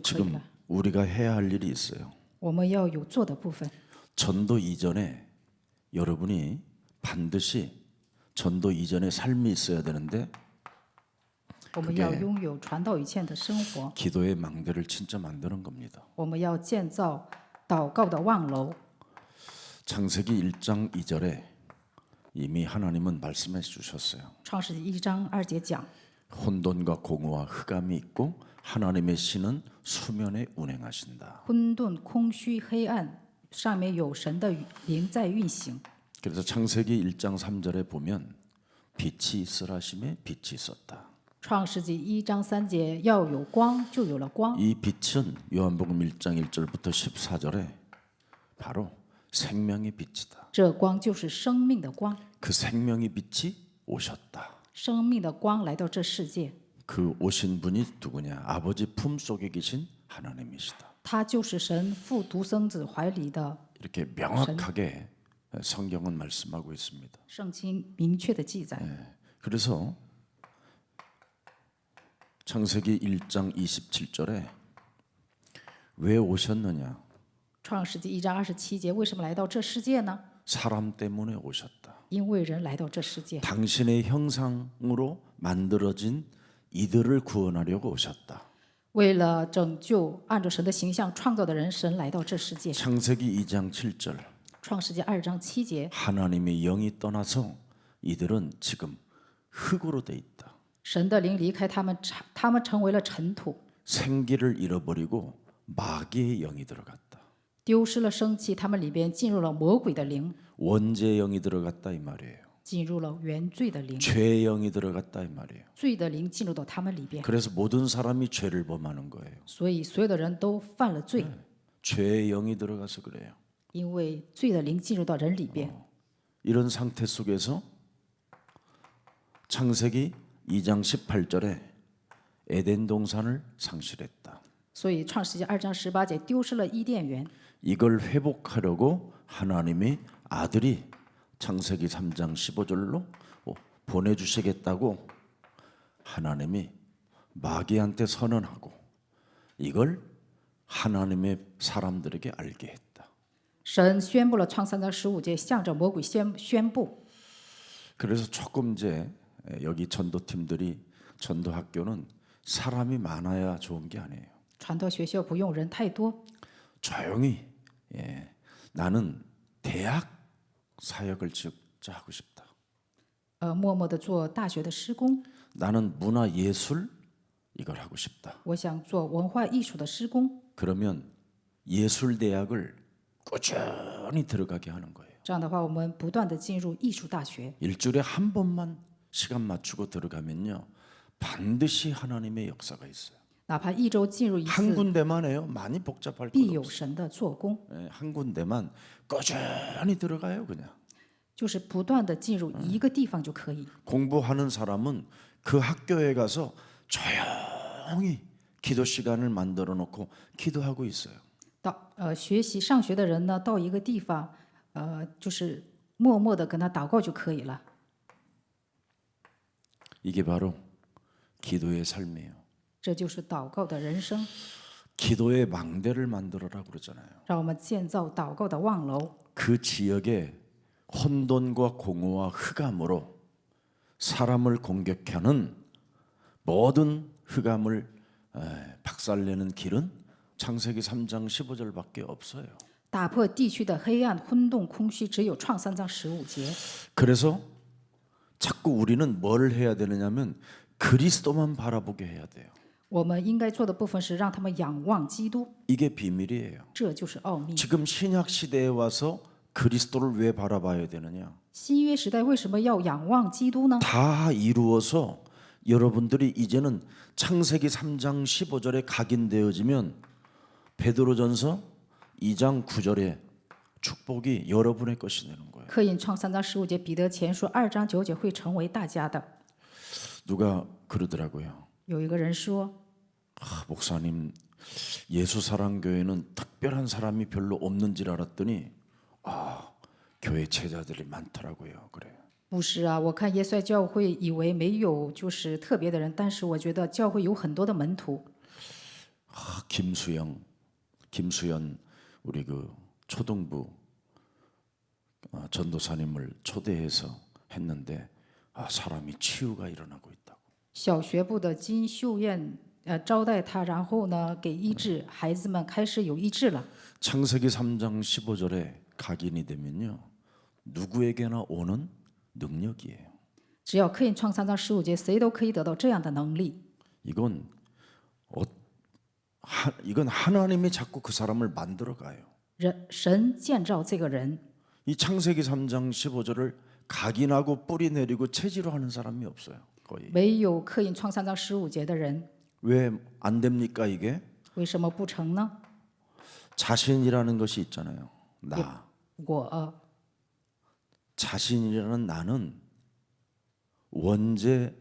지금 우리가 해야 할 일이 있어요. 我们要有做的部分。 전도 이전에 여러분이 반드시 전도 이전의 삶이 있어야 되는데 我们要拥有传道以前的生活， 기도의 망대를 진짜 만드는 겁니다. 我们要建造祷告的望楼。 창세기 1장 2절에 이미 하나님은 말씀해 주셨어요. 创世纪1章2节讲， 혼돈과 공허와 흑암이 있고 하나님의 신은 수면에 운행하신다. 混沌、空虚、黑暗，上面有神的灵在运行。 그래서 창세기 1장 3절에 보면 빛이 있으라 하심에 빛이 있었다. 创世纪1章3节，要有光，就有了光。 이 빛은 요한복음 1장 1절부터 14절에 바로 생명의 빛이다. 这光就是生命的光， 그 생명의 빛이 오셨다. 生命的光来到这世界， 그 오신 분이 누구냐? 아버지 품속에 계신 하나님이시다. 他就是神父独生子怀里的。 이렇게 명확하게 성경은 말씀하고 있습니다. 圣经明确的记载。 그래서 창세기 1장 27절에 왜 오셨느냐? 创世纪1章27节，为什么来到这世界呢？ 사람 때문에 오셨다. 因为人来到这世界， 당신의 형상으로 만들어진 이들을 구원하려고 오셨다. 为了拯救按照神的形象创造的人，神来到这世界。 창세기 2장 7절 创世纪2章7节， 하나님의 영이 떠나서 이들은 지금 흙으로 돼 있다. 神的灵离开他们，他们成为了尘土， 생기를 잃어버리고 마귀의 영이 들어갔다. 丢失了生气，他们里边进入了魔鬼的灵， 원죄의 영이 들어갔다 이 말이에요. 进入了原罪的灵， 죄의 영이 들어갔다 이 말이에요. 罪的灵进入到他们里边， 그래서 모든 사람이 죄를 범하는 거예요. 所以所有的人都犯了罪， 죄의 영이 들어가서 그래요. 因为罪的灵进入到人里边。 이런 상태 속에서 창세기 2장 18절에 에덴 동산을 상실했다. 所以创世纪2章18节丢失了伊甸园， 이걸 회복하려고 하나님이 아들이 창세기 3장 15절로 보내주시겠다고 하나님이 마귀한테 선언하고 이걸 하나님의 사람들에게 알게 했다. 神宣布了创3章15节，向着魔鬼宣布。 그래서 조금 이제 여기 전도팀들이 전도학교는 사람이 많아야 좋은 게 아니에요. 传道学校不用人太多， 조용히 나는 대학 사역을 진짜 하고 싶다. 默默的做大学的施工。 나는 문화 예술 이걸 하고 싶다. 我想做文化艺术的施工， 그러면 예술 대학을 꾸준히 들어가게 하는 거예요. 这样的话，我们不断的进入艺术大学， 일주일에 한 번만 시간 맞추고 들어가면요. 반드시 하나님의 역사가 있어요. 哪怕一周进入一 한 次， 군데만 해요. 많이 복잡할 必 거 有 없어요. 神的做工， 한 군데만 꾸준히 들어가요, 그냥. 就是不断的进入一个地方就可以。 공부하는 사람은 그 학교에 가서 조용히 기도 시간을 만들어 놓고 기도하고 있어요. 到学习上学的人呢，到一个地方，就是默默的跟他祷告就可以了。 이게 바로 기도의 삶이에요. 这就是祷告的人生。 기도의 망대를 만들어라 그러잖아요. 让我们建造祷告的望楼， 그 지역에 혼돈과 공허와 흑암으로 사람을 공격하는 모든 흑암을 박살내는 길은 창세기 3장 15절밖에 없어요. 打破地区的黑暗、混沌、空虚，只有创3章15节。 그래서 자꾸 우리는 뭘 해야 되느냐면 그리스도만 바라보게 해야 돼요. 我们应该做的部分是让他们仰望基督， 이게 비밀이에요. 这就是奥秘。 지금 신약 시대에 와서 그리스도를 왜 바라봐야 되느냐? 新约时代为什么要仰望基督呢？ 다 이루어서 여러분들이 이제는 창세기 3장 15절에 각인되어지면 베드로전서 2장 9절에 축복이 여러분의 것이 되는 거예요. 刻印创3章15节，彼得前书2章9节会成为大家的。 누가 그러더라고요. 有一个人说， 목사님 예수사랑교회는 특별한 사람이 별로 없는 줄 알았더니 교회 제자들이 많더라고요. 그래요. 不是啊，我看耶稣教会以为没有就是特别的人，但是我觉得教会有很多的门徒。 김수연 우리 그 초등부 전도사님을 초대해서 했는데 사람이 치유가 일어나고 있다고. 小学部的金秀燕招待他，然后呢给医治，孩子们开始有医治了。 창세기 3장 15절에 각인이 되면요. 누구에게나 오는 능력이에요. 只要刻印创三章15节，谁都可以得到这样的能力。 이건 이건 하나님이 자꾸 그 사람을 만들어 가요. 神建造这个人， 이 창세기 3장 15절을 각인하고 뿌리 내리고 체지로 하는 사람이 없어요. 거의. 唯有刻印创三章15节的人， 왜 안 됩니까 이게? 为什么不成呢？ 자신이라는 것이 있잖아요. 나. 我 자신이라는 나는 원죄의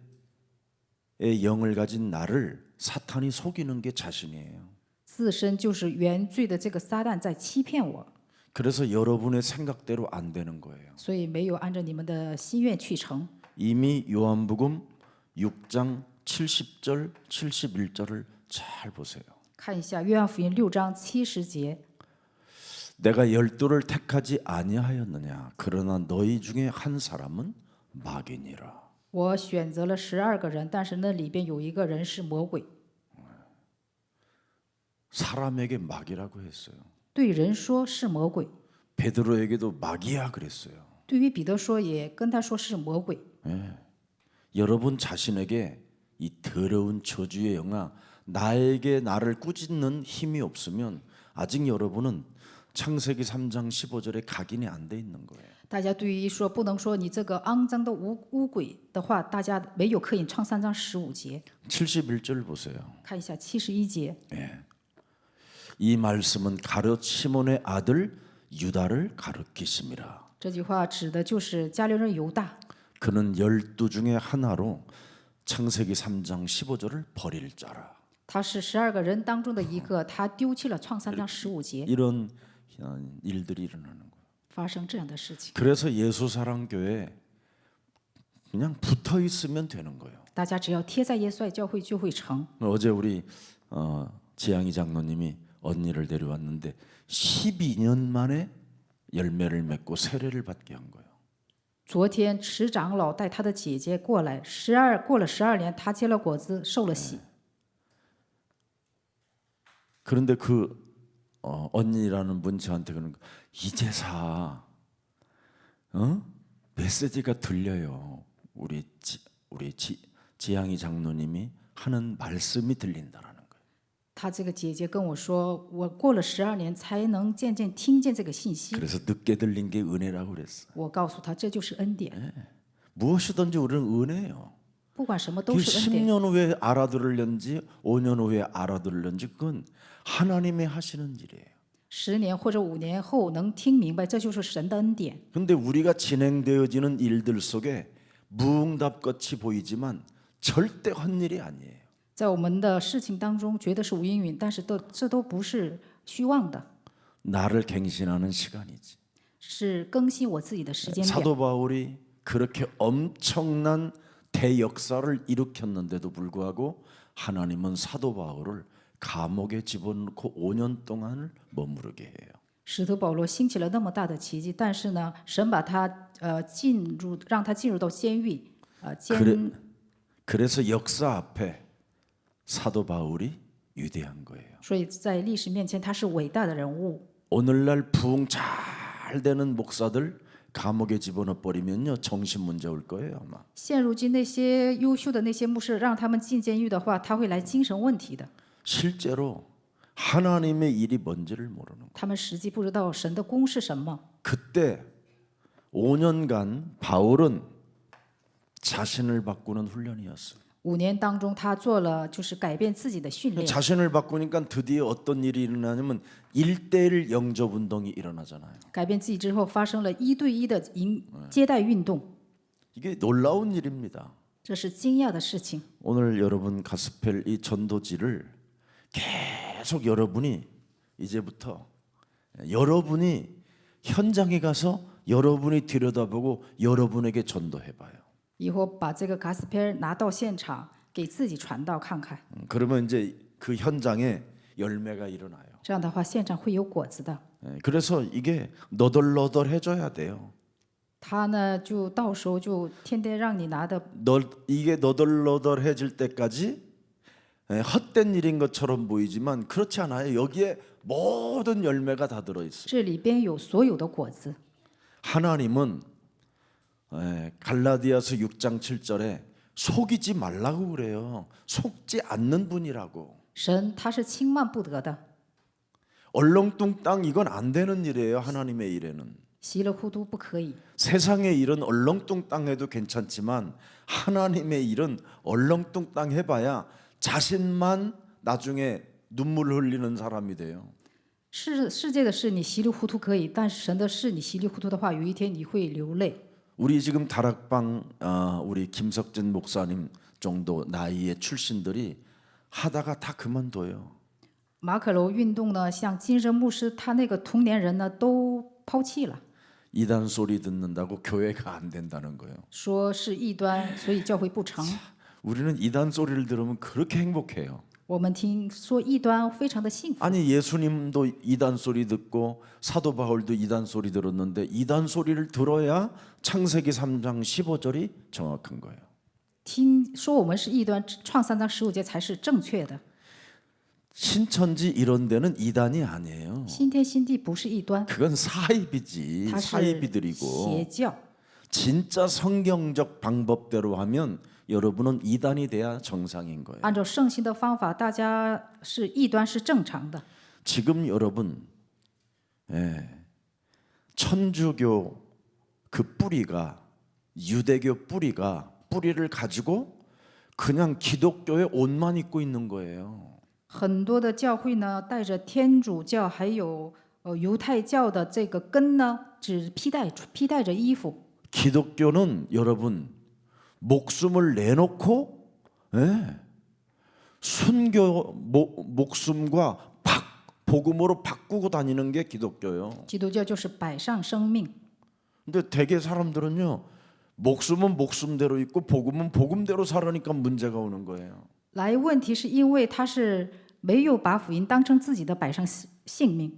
영을 가진 나를 사탄이 속이는 게 자신이에요. 自身就是原罪的这个撒旦在欺骗我， 그래서 여러분의 생각대로 안 되는 거예요. 所以没有按照你们的心愿去成。 이미 요한복음 6장 70절, 71절을 잘 보세요. 看一下约翰福音6章70节， 내가 열두를 택하지 아니하였느냐? 그러나 너희 중에 한 사람은 마귀니라. 我选择了12个人，但是那里边有一个人是魔鬼， 사람에게 마귀라고 했어요. 对人说是魔鬼， 베드로에게도 마귀야 그랬어요. 对于彼得说也跟他说是魔鬼。 여러분 자신에게 이 더러운 저주의 영아 나에게 나를 꾸짖는 힘이 없으면 아직 여러분은 창세기 3장 15절에 각인이 안 돼 있는 거예요. 大家对于说不能说你这个肮脏的污鬼的话，大家没有刻印创3章15节。 71절 보세요. 看一下71节， 이 말씀은 가룟 시몬의 아들 유다를 가르키심이라. 这句话指的就是加略人犹大， 그는 12 중에 하나로 창세기 3장 15절을 버릴 자라. 他是12个人当中的一个，他丢弃了创3章15节， 이런 일들이 일어나는 거예요. 发生这样的事情。 그래서 예수사랑교회 그냥 붙어 있으면 되는 거예요. 大家只要贴在耶稣爱教会就会成。 어제 우리 지양이 장로님이 언니를 데려왔는데 12년 만에 열매를 맺고 세례를 받게 한 거예요. 昨天池长老带他的姐姐过来，过了12年，他结了果子，受了洗。 그런데 그 언니라는 분 저한테 그러는 거 이제사 메시지가 들려요. 우리 지양이 장로님이 하는 말씀이 들린다라는 거예요. 他这个姐姐跟我说，我过了12年才能渐渐听见这个信息。 그래서 늦게 들린 게 은혜라고 그랬어. 我告诉他，这就是恩典， 무엇이든지 우리는 은혜예요. 不管什么都 그게 是恩典。 10년 후에 알아들을는지 5년 후에 알아들을는지 그건 하나님이 하시는 일이에요. 10年或者5年后能听明白，这就是神的恩典。 근데 우리가 진행되어지는 일들 속에 무응답같이 보이지만 절대 헛일이 아니에요. 在我们的事情当中，觉得是无应允，但是这都不是虚妄的， 나를 갱신하는 시간이지. 是更新我自己的时间点。 사도 바울이 그렇게 엄청난 대역사를 일으켰는데도 불구하고 하나님은 사도 바울을 감옥에 집어넣고 5년 동안을 머무르게 해요. 使徒保罗兴起了那么大的奇迹，但是呢，神把他让他进入到监狱，그래서 역사 앞에 사도 바울이 위대한 거예요. 所以在历史面前他是伟大的人物。 오늘날 부흥 잘 되는 목사들 감옥에 집어넣어 버리면요 정신 문제 올 거예요 아마. 现如今那些优秀的那些牧师，让他们进监狱的话，他会来精神问题的。 실제로 하나님의 일이 뭔지를 모르는 거예요. 他们实际不知道神的功是什么。 그때 5년간 바울은 자신을 바꾸는 훈련이었어요. 5年当中，他做了就是改变自己的训练。 자신을 바꾸니까 드디어 어떤 일이 일어나냐면 1:1 영접 운동이 일어나잖아요. 改变自己之后，发生了1对1的接待运动， 이게 놀라운 일입니다. 这是惊讶的事情。 오늘 여러분 가스펠 이 전도지를 계속 여러분이 이제부터 여러분이 현장에 가서 여러분이 들여다보고 여러분에게 전도해봐요. 以后把这个 gospel 拿到现场，给自己传道看看。 그러면 이제 그 현장에 열매가 일어나요. 这样的话现场会有果子的。 그래서 이게 너덜너덜해져야 돼요. 他呢就到时候就天天让你拿的， 이게 너덜너덜해질 때까지 헛된 일인 것처럼 보이지만 그렇지 않아요. 여기에 모든 열매가 다 들어 있어요. 这里边有所有的果子。 하나님은 갈라디아서 6장 7절에 속이지 말라고 그래요. 속지 않는 분이라고. 神他是轻慢不得的， 얼렁뚱땅 이건 안 되는 일이에요. 하나님의 일에는. 稀里糊涂不可以。 세상의 일은 얼렁뚱땅해도 괜찮지만 하나님의 일은 얼렁뚱땅 해봐야 자신만 나중에 눈물 흘리는 사람이 돼요. 世界的事你稀里糊涂可以，但是神的事你稀里糊涂的话，有一天你会流泪。 우리 지금 다락방 우리 김석진 목사님 정도 나이의 출신들이 하다가 다 그만둬요. 马可楼运动呢，像金生牧师他那个同年人呢都抛弃了， 이단 소리 듣는다고 교회가 안 된다는 거예요. 说是异端，所以教会不成。 우리는 이단 소리를 들으면 그렇게 행복해요. 我们听说异端非常的幸福。 아니 예수님도 이단 소리 듣고 사도 바울도 이단 소리 들었는데 이단 소리를 들어야 창세기 3장 15절이 정확한 거예요. 听说我们是异端，创3章15节才是正确的。 신천지 이런 데는 이단이 아니에요. 新天新地不是异端， 그건 사이비지. 它是 사이비들이고 邪教。 진짜 성경적 방법대로 하면 여러분은 이단이 돼야 정상인 거예요. 按照圣经的方法，大家是异端是正常的。 지금 여러분 천주교 그 뿌리가 유대교 뿌리를 가지고 그냥 기독교의 옷만 입고 있는 거예요. 很多的教会呢，带着天主教还有犹太教的这个根呢，只披带着衣服。 기독교는 여러분 목숨을 내놓고 순교 목숨과 복음으로 바꾸고 다니는 게 기독교예요. 基督教就是摆上生命， 근데 대개 사람들은요 목숨은 목숨대로 있고 복음은 복음대로 살으니까 문제가 오는 거예요. 来问题是因为他是没有把福音当成自己的，摆上性命。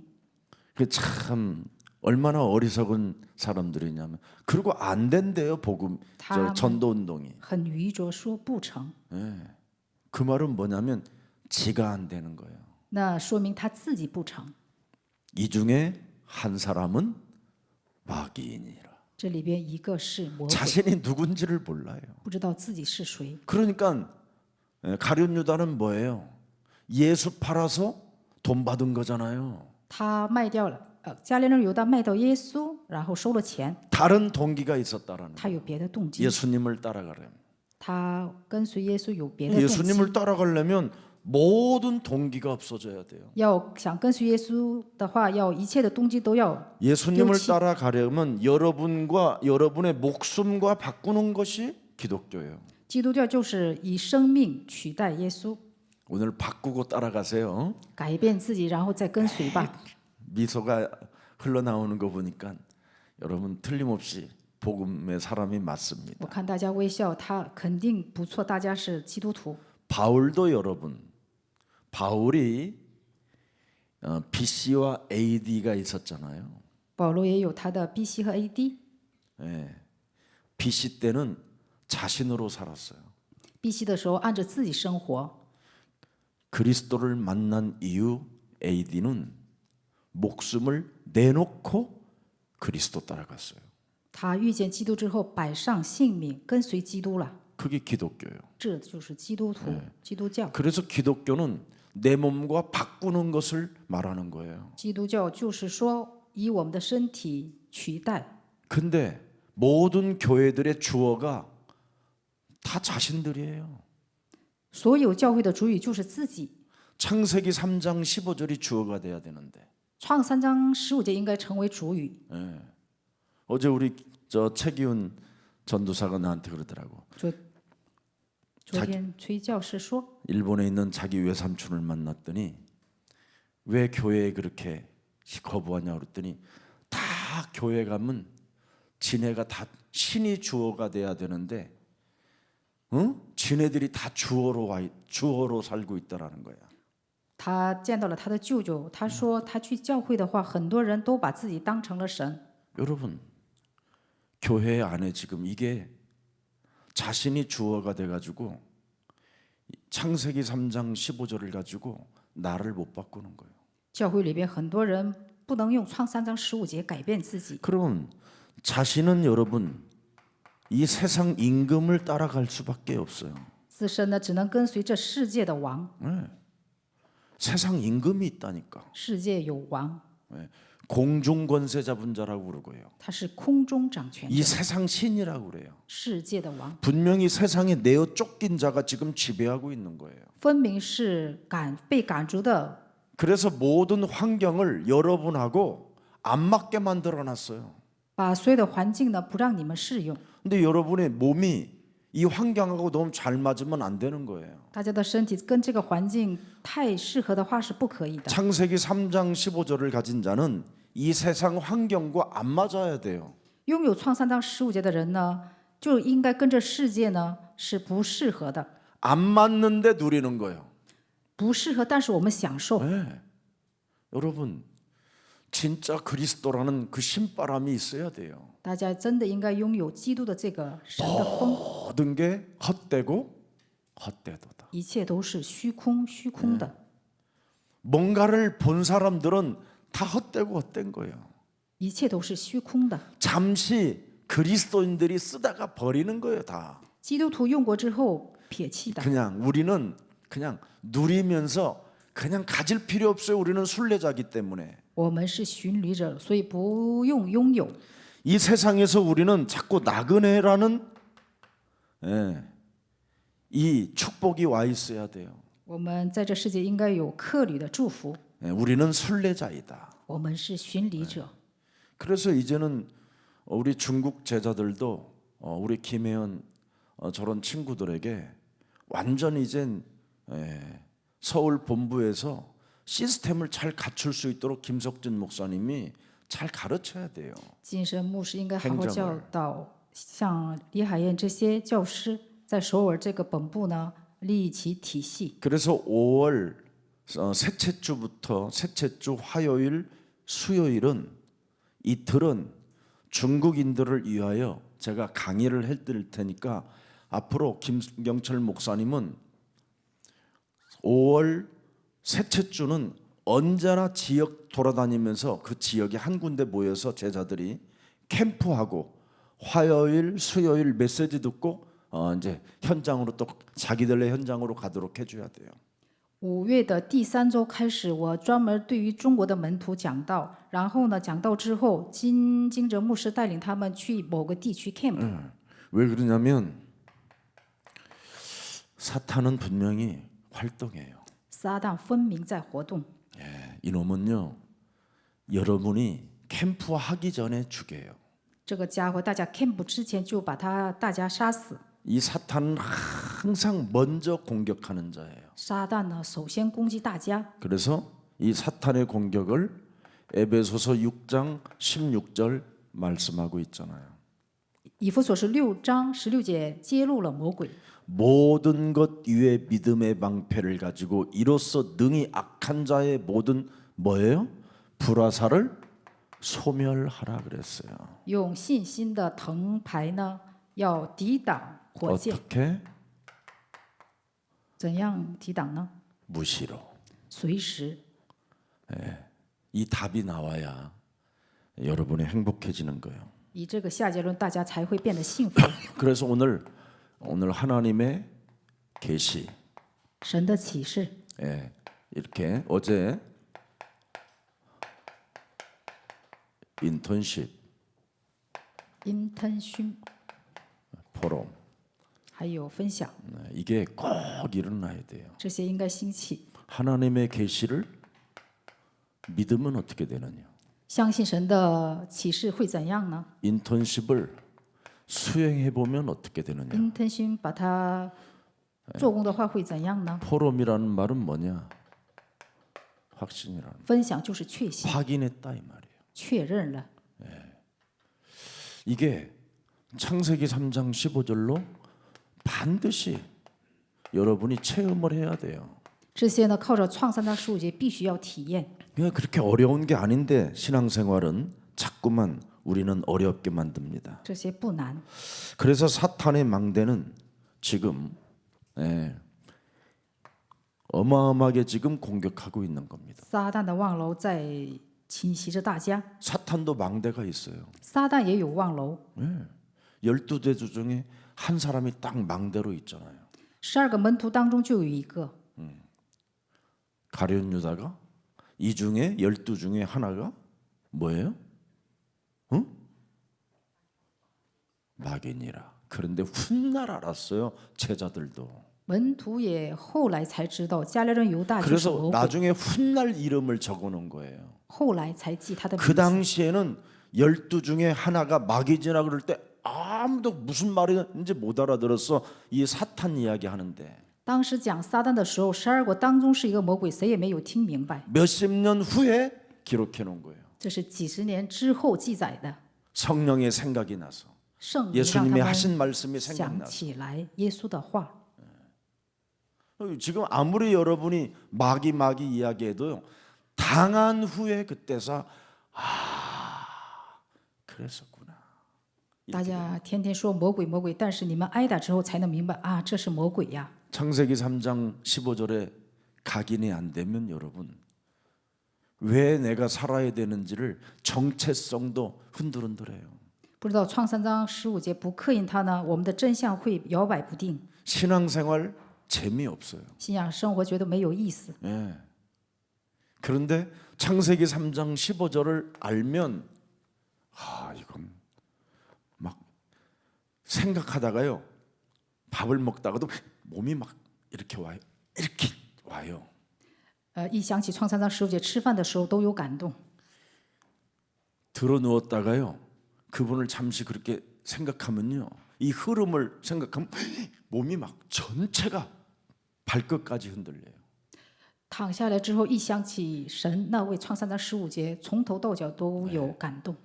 그 참 얼마나 어리석은 사람들이냐면 그리고 안 된대요 복음 전도 운동이. 很愚拙，说不成， 그 말은 뭐냐면 지가 안 되는 거예요. 那说明他自己不成。 이 중에 한 사람은 마귀인이라. 这里边一个是魔鬼， 자신이 누군지를 몰라요. 不知道自己是谁。 그러니까 가룟 유다는 뭐예요? 예수 팔아서 돈 받은 거잖아요. 他卖掉了，加利利犹大卖掉耶稣，然后收了钱， 다른 동기가 있었다라는 他有别的动 거예요. 机， 예수님을 따라가려면 他跟随耶稣有别的动机。 예수님을 따라가려면 모든 동기가 없어져야 돼요. 要想跟随耶稣的话，要一切的动机都要 예수님을 그렇지. 따라가려면 여러분과 여러분의 목숨과 바꾸는 것이 기독교예요. 基督教就是以生命取代耶稣， 오늘 바꾸고 따라가세요. 改变自己，然后再跟随吧。 미소가 흘러나오는 거 보니까 여러분 틀림없이 복음의 사람이 맞습니다. 我看大家微笑，他肯定不错，大家是基督徒。 바울도 여러분 바울이 BC와 AD가 있었잖아요. 保罗也有他的 BC 和 AD。 BC 때는 자신으로 살았어요. BC 的时候按着自己生活， 그리스도를 만난 이후 AD는 목숨을 내놓고 그리스도 따라갔어요. 他遇见基督之后，摆上性命跟随基督了。 그게 기독교예요. 这就是基督徒、基督教。 그래서 기독교는 내 몸과 바꾸는 것을 말하는 거예요. 基督教就是说以我们的身体取代。 근데 모든 교회들의 주어가 다 자신들이에요. 所有教会的主语就是自己。 창세기 3장 15절이 주어가 돼야 되는데. 创3章15节应该成为主语。 어제 우리 저 최기훈 전도사가 나한테 그러더라고. 昨天崔教士说， 일본에 있는 자기 외삼촌을 만났더니 왜 교회에 그렇게 거부하냐 그랬더니 다 교회 가면 지네가 다 신이 주어가 돼야 되는데 지네들이 다 주어로 살고 있다라는 거야. 他见到了他的舅舅，他说他去教会的话，很多人都把自己当成了神。 여러분, 교회 안에 지금 이게 자신이 주어가 돼가지고 창세기 3장 15절을 가지고 나를 못 바꾸는 거예요. 教会里边很多人不能用创3章15节改变自己， 그러면 자신은 여러분 이 세상 임금을 따라갈 수밖에 없어요. 自身呢只能跟随这世界的王， 세상 임금이 있다니까. 世界有王， 공중 권세 잡은 자라고 그러고요. 他是空中掌权 이 者， 세상 신이라고 그래요. 世界的王， 분명히 세상에 내어 쫓긴 자가 지금 지배하고 있는 거예요. 分明是被赶逐的。 그래서 모든 환경을 여러분하고 안 맞게 만들어 놨어요. 把所有的环境呢不让你们适用， 근데 여러분의 몸이 이 환경하고 너무 잘 맞으면 안 되는 거예요. 大家的身体跟这个环境太适合的话是不可以的。 창세기 3장 15절을 가진 자는 이 세상 환경과 안 맞아야 돼요. 拥有创3章15节的人呢，就应该跟这世界呢是不适合的， 안 맞는데 누리는 거예요. 不适合，但是我们享受。 여러분 진짜 그리스도라는 그 신바람이 있어야 돼요. 大家真的应该拥有基督的这个神的风， 모든 게 헛되고 헛되도다. 一切都是虚空的。 뭔가를 본 사람들은 다 헛되고 헛된 거예요. 一切都是虚空的。 잠시 그리스도인들이 쓰다가 버리는 거예요, 다. 基督徒用过之后撇弃的， 그냥 우리는 그냥 누리면서 그냥 가질 필요 없어요. 우리는 순례자기 때문에. 我们是巡礼者，所以不用拥有。 이 세상에서 우리는 자꾸 나그네라는 이 축복이 와 있어야 돼요. 我们在这世界应该有客旅的祝福， 우리는 순례자이다. 我们是巡礼者。 그래서 이제는 우리 중국 제자들도 우리 김혜연 저런 친구들에게 완전히 이젠 서울 본부에서 시스템을 잘 갖출 수 있도록 김석진 목사님이 잘 가르쳐야 돼요. 金神牧师应该好好 행정을 教导，像李海燕这些教师在首尔这个本部呢立其体系。 그래서 5월 셋째 주부터 셋째 주 화요일, 수요일은 이틀은 중국인들을 위하여 제가 강의를 해드릴 테니까 앞으로 김경철 목사님은 5월 셋째 주는 언제나 지역 돌아다니면서 그 지역에 한 군데 모여서 제자들이 캠프하고 화요일, 수요일 메시지 듣고 이제 현장으로 또 자기들의 현장으로 가도록 해줘야 돼요. 5月的第3周开始，我专门对于中国的门徒讲道，然后呢，讲道之后，金哲牧师带领他们去某个地区 camp。 왜 그러냐면 사탄은 분명히 활동해요. 撒旦分明在活动， 이놈은요 여러분이 캠프하기 전에 죽여요. 这个家伙大家 camp 之前就把大家杀死。 이 사탄은 항상 먼저 공격하는 자예요. 撒旦呢，首先攻击大家， 그래서 이 사탄의 공격을 에베소서 6장 16절 말씀하고 있잖아요. 以弗所是6章16节揭露了魔鬼。 모든 것 위에 믿음의 방패를 가지고 이로써 능히 악한 자의 모든 뭐예요? 불화살을 소멸하라 그랬어요. 用信心的藤牌呢，要抵挡火箭。 어떻게? 怎样抵挡呢？ 무시로. 随时。 이 답이 나와야 여러분이 행복해지는 거예요. 以这个下结论，大家才会变得幸福。 그래서 오늘 하나님의 계시, 神的启示， 이렇게 어제 인턴십, internship 포럼 还有分享， 이게 꼭 일어나야 돼요. 这些应该兴起。 하나님의 계시를 믿으면 어떻게 되느냐? 相信神的启示会怎样呢 인턴십을 수행해 보면 어떻게 되느냐? ？internship把它做工的话会怎样呢？ 포럼이라는 말은 뭐냐? 확신이라는 分享就是确信， 확인했다 이 말이에요. 确认了。 이게 창세기 3장 15절로 반드시 여러분이 체험을 해야 돼요. 这些呢，靠着创三章15节必须要体验。 그냥 그렇게 어려운 게 아닌데 신앙생활은 자꾸만 우리는 어렵게 만듭니다. 这些不难， 그래서 사탄의 망대는 지금 어마어마하게 지금 공격하고 있는 겁니다. 撒旦的望楼在侵袭着大家， 사탄도 망대가 있어요. 撒旦也有望楼。 12대주 중에 한 사람이 딱 망대로 있잖아요. 12个门徒当中就有一个， 가룟 유다가 이 중에 12 중에 하나가 뭐예요? 응? 마귀니라. 그런데 훗날 알았어요. 제자들도. 门徒也后来才知道加略人犹大就是 그래서 魔鬼， 나중에 훗날 이름을 적어놓은 거예요. 后来才记他的 그 名字。 당시에는 12 중에 하나가 마귀지라 그럴 때 아무도 무슨 말인지 못 알아들었어. 이 사탄 이야기 하는데 当时讲撒旦的时候，12个当中是一个魔鬼，谁也没有听明白。 몇십 년 후에 기록해 놓은 거예요. 这是几十年之后记载的， 성령의 생각이 나서 圣灵让 예수님이 他们 하신 말씀이 想 생각나서 起来耶稣的话。 지금 아무리 여러분이 마귀 이야기해도요. 당한 후에 그때서 그랬었구나. 大家天天说魔鬼魔鬼，但是你们挨打之后才能明白啊，这是魔鬼呀。 창세기 3장 15절에 각인이 안 되면 여러분 왜 내가 살아야 되는지를 정체성도 흔들흔들해요. 不知道创3章15节不刻印它呢，我们的真相会摇摆不定， 신앙생활 재미없어요. 信仰生活觉得没有意思。 예. 그런데 창세기 3장 15절을 알면 이건 막 생각하다가요. 밥을 먹다가도 몸이 막 이렇게 와요. 一想起创3章15节，吃饭的时候都有感动。 들어 누웠다가요. 그분을 잠시 그렇게 생각하면요. 이 흐름을 생각하면 몸이 막 전체가 발끝까지 흔들려요. 躺下来之后，一想起神那位创3章15节，从头到脚都有感动。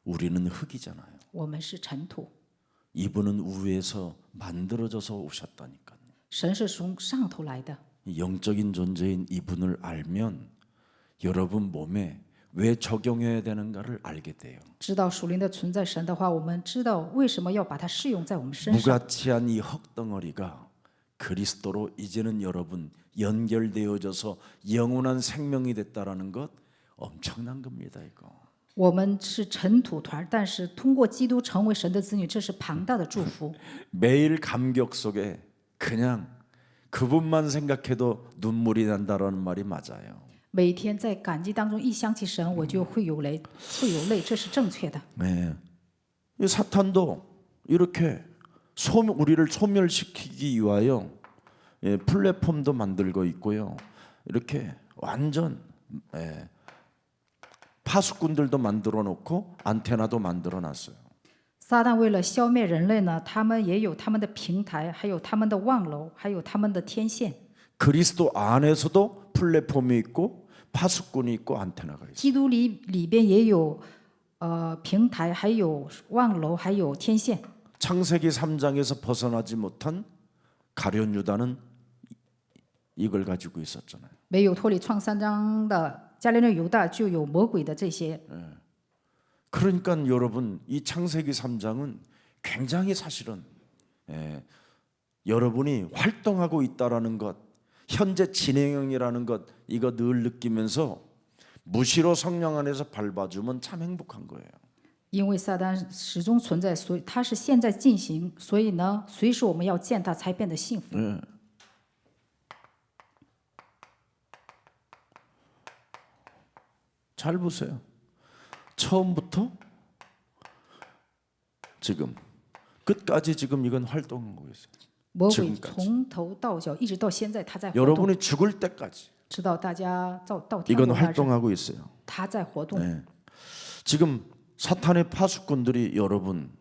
우리는 흙이잖아요. 我们是尘土， 이분은 우에서 만들어져서 오셨다니까요. 神是从上头来的。 영적인 존재인 이분을 알면 여러분 몸에 왜 적용해야 되는가를 알게 돼요. 知道属灵的存在神的话，我们知道为什么要把它适用在我们身上。 무가치한 이 흙덩어리가 그리스도로 이제는 여러분 연결되어져서 영원한 생명이 됐다라는 것 엄청난 겁니다. 이거. 我们是尘土团，但是通过基督成为神的子女，这是庞大的祝福。 매일 감격 속에 그냥 그분만 생각해도 눈물이 난다라는 말이 맞아요. 每天在感激当中，一想起神，我就会有泪，这是正确的。 네. 이 사탄도 이렇게 우리를 소멸시키기 위하여 플랫폼도 만들고 있고요. 이렇게 완전 파수꾼들도 만들어 놓고 안테나도 만들어 놨어요. 撒旦为了消灭人类呢，他们也有他们的平台，还有他们的望楼，还有他们的天线。 그리스도 안에서도 플랫폼이 있고 파수꾼이 있고 안테나가 있어요. 基督里边也有平台，还有望楼，还有天线。 창세기 3장에서 벗어나지 못한 가룟 유다는 이걸 가지고 있었잖아요. 没有脱离创3章的加略人犹大，就有魔鬼的这些。 그러니까 여러분 이 창세기 3장은 굉장히 사실은 여러분이 활동하고 있다라는 것, 현재 진행형이라는 것 이거 늘 느끼면서 무시로 성령 안에서 밟아주면 참 행복한 거예요. 因为撒旦始终存在，所以他是现在进行，所以呢，随时我们要见他，才变得幸福。 잘 보세요. 처음부터 지금 끝까지 지금 이건 활동하고 있어요. 魔鬼 지금까지 从头到脚一直到现在，他在活动， 여러분이 죽을 때까지 直到大家到天 이건 国那日， 활동하고 있어요. 他在活动。 네. 지금 사탄의 파수꾼들이 여러분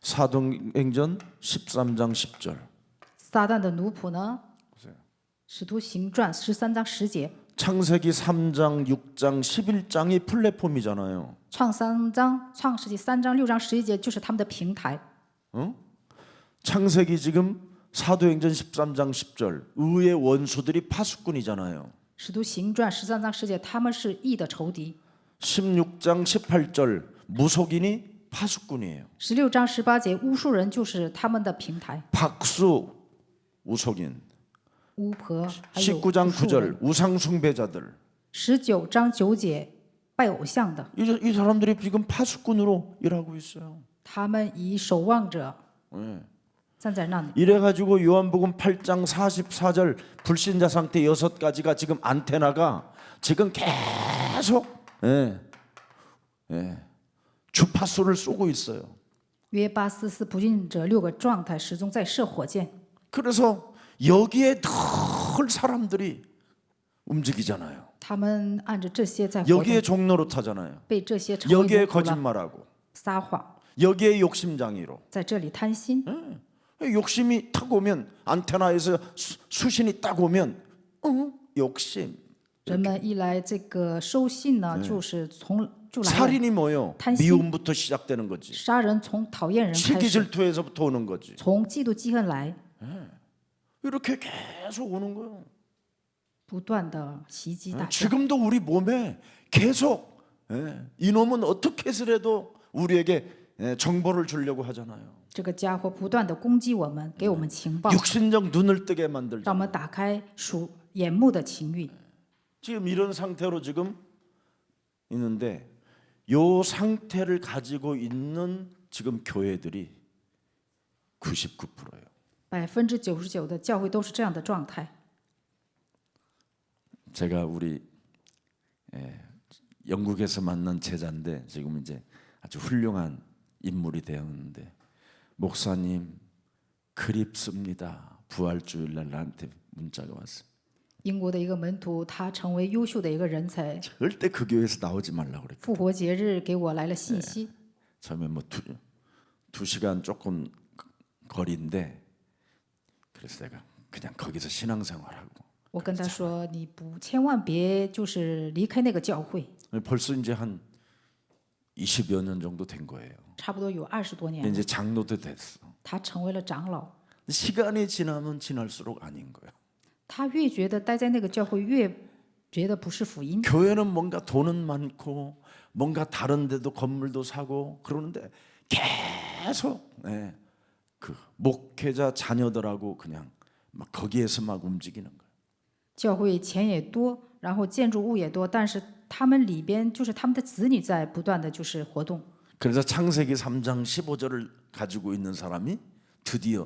사도행전 13장 10절 撒旦的奴仆呢，《使徒行传》13章10节， 창세기 3장 6장 11장이 플랫폼이잖아요. 创世纪3章6章11节就是他们的平台。 창세기 지금 사도행전 13장 10절 의의 원수들이 파수꾼이잖아요. 使徒行传13章10节，他们是义的仇敌。 16장 18절 무속인이 파수꾼이에요. 16章18节，巫术人就是他们的平台， 박수 우속인. 巫婆还有 19장 巫术人。 9절 우상 숭배자들. 19章9节，拜偶像的， 이 사람들이 지금 파수꾼으로 일하고 있어요. 他们以守望者 네. 站在那里。 이래가지고 요한복음 8장 44절 불신자 상태 6가지가 지금 안테나가 지금 계속 주파수를 쏘고 있어요. 约844不信者6个状态始终在射火箭， 그래서 여기에 늘 사람들이 움직이잖아요. 他们按着这些在活 여기에 动， 종로로 타잖아요. 被这些成为 여기에 奴仆了， 거짓말하고 撒谎， 여기에 욕심장애로 在这里贪心。 욕심이 탁 오면 안테나에서 수신이 딱 오면 욕심. 人们一来这个收信呢，就是就来了。 살인이 뭐요? 탄심. 미움부터 시작되는 거지. 杀人从讨厌人开 시기 始， 질투에서부터 오는 거지. 从嫉妒记恨来， 이렇게 계속 오는 거예요. 不断的袭击大家。 지금도 우리 몸에 계속 이놈은 어떻게 해서라도 우리에게 정보를 주려고 하잖아요. 这个家伙不断的攻击我们，给我们情报， 육신적 눈을 뜨게 让我 만들죠. 们打开属眼目的情欲。 지금 이런 상태로 지금 있는데 요 상태를 가지고 있는 지금 교회들이 99%예요. 99%的教会都是这样的状态。 제가 우리 영국에서 만난 제자인데 지금 이제 아주 훌륭한 인물이 되었는데 목사님 그립습니다. 부활주일날 나한테 문자가 왔어요. 英国的一个门徒，他成为优秀的一个人才。 절대 그 교회에서 나오지 말라고 그랬거든요. 复活节日给我来了信息， 처음에 뭐 두 시간 조금 거리인데 그래서 내가 그냥 거기서 신앙생활하고 我跟他说：“你千万别就是离开那个教会。 벌써 이제 한 20여 년 정도 된 거예요. ”差不多有20多年 근데 了， 이제 장로도 됐어. 他成为了长老。 시간이 지나면 지날수록 아닌 거예요. 他越觉得待在那个教会，越觉得不是福音。 교회는 뭔가 돈은 많고 뭔가 다른 데도 건물도 사고 그러는데 계속 그 목회자 자녀들하고 그냥 막 거기에서 막 움직이는 거예요. 教会钱也多，然后建筑物也多，但是他们里边就是他们的子女在不断的就是活动。 그래서 창세기 3장 15절을 가지고 있는 사람이 드디어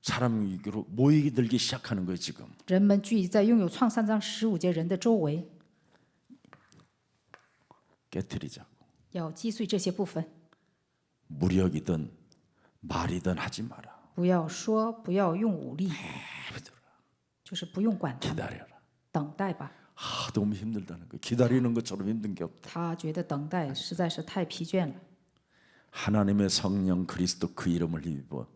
사람 위기로 모이들기 시작하는 거예요 지금. 人们聚集在拥有创3章15节人的周围， 깨트리자고. 要击碎这些部分， 무력이든 말이든 하지 마라. 不要说，不要用武力，就是不用管他们， 기다려라. 等待吧。 너무 힘들다는 거. 기다리는 것처럼 힘든 게 없다. 他觉得等待实在是太疲倦了。 하나님의 성령 그리스도 그 이름을 힘입어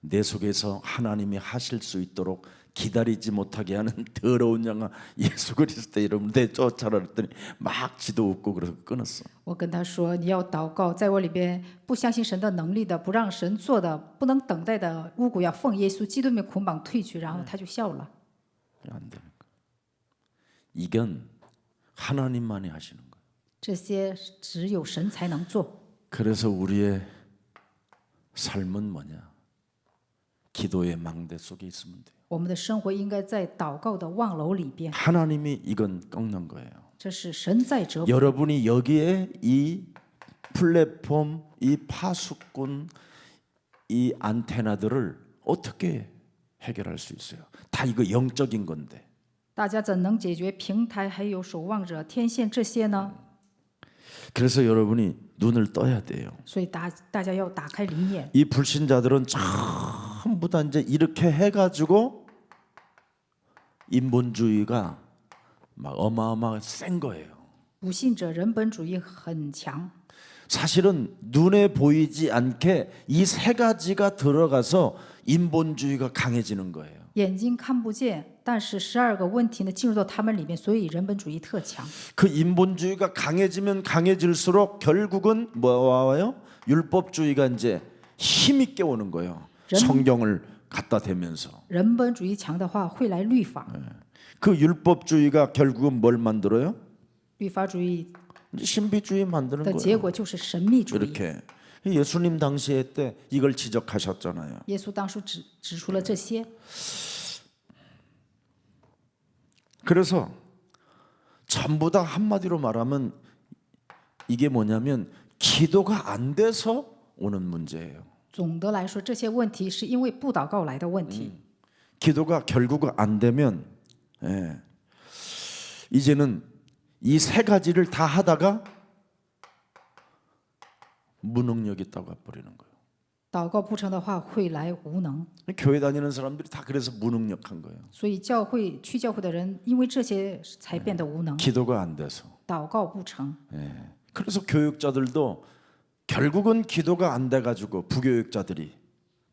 내 속에서 하나님이 하실 수 있도록 기다리지 못하게 하는 더러운 영아 예수 그리스도의 이름을 내 쫓아라 했더니 막 지도 웃고 그래서 끊었어. 我跟他说：“你要祷告，在我里边不相信神的能力的，不让神做的，不能等待的巫蛊，要奉耶稣基督名捆绑退去。”然后他就笑了。 안 되는 거. 이건 하나님만이 하시는 거예요. 这些只有神才能做。 그래서 우리의 삶은 뭐냐? 기도의 망대 속에 있으면 돼요. 我们的生活应该在祷告的望楼里边， 하나님이 이건 꺾는 거예요. 这是神在折服。 여러분이 여기에 이 플랫폼, 이 파수꾼, 이 안테나들을 어떻게 해결할 수 있어요? 다 이거 영적인 건데. 大家怎能解决平台还有守望者、天线这些呢？ 그래서 여러분이 눈을 떠야 돼요. 所以大家要打开灵眼。 이 불신자들은 전부 다 이제 이렇게 해가지고 인본주의가 막 어마어마하게 센 거예요. 不信者人本主义很强， 사실은 눈에 보이지 않게 이 세 가지가 들어가서 인본주의가 강해지는 거예요. 眼睛看不见，但是12个问题呢进入到他们里面，所以人本主义特强。 그 인본주의가 강해지면 강해질수록 결국은 뭐와요? 율법주의가 이제 힘있게 오는 거예요. 성경을 갖다 대면서 人本主义强的话会来律法， 그 율법주의가 결국은 뭘 만들어요? 律法主义 이제 신비주의 만드는 的结 거예요. 果就是神秘主义。 이렇게 예수님 당시에 때 이걸 지적하셨잖아요. 耶稣当初指出了这些， 그래서 전부 다 한마디로 말하면 이게 뭐냐면 기도가 안 돼서 오는 문제예요. 总的来说，这些问题是因为不祷告来的问题。 기도가 결국 안 되면 예, 이제는 이 세 가지를 다 하다가 무능력 있다고 해버리는 거예요. 祷告不成的话，会来无能。 교회 다니는 사람들이 다 그래서 무능력한 거예요. 所以去教会的人，因为这些才变得无能， 기도가 안 돼서. 祷告不成。 그래서 교육자들도 결국은 기도가 안 돼가지고 부교육자들이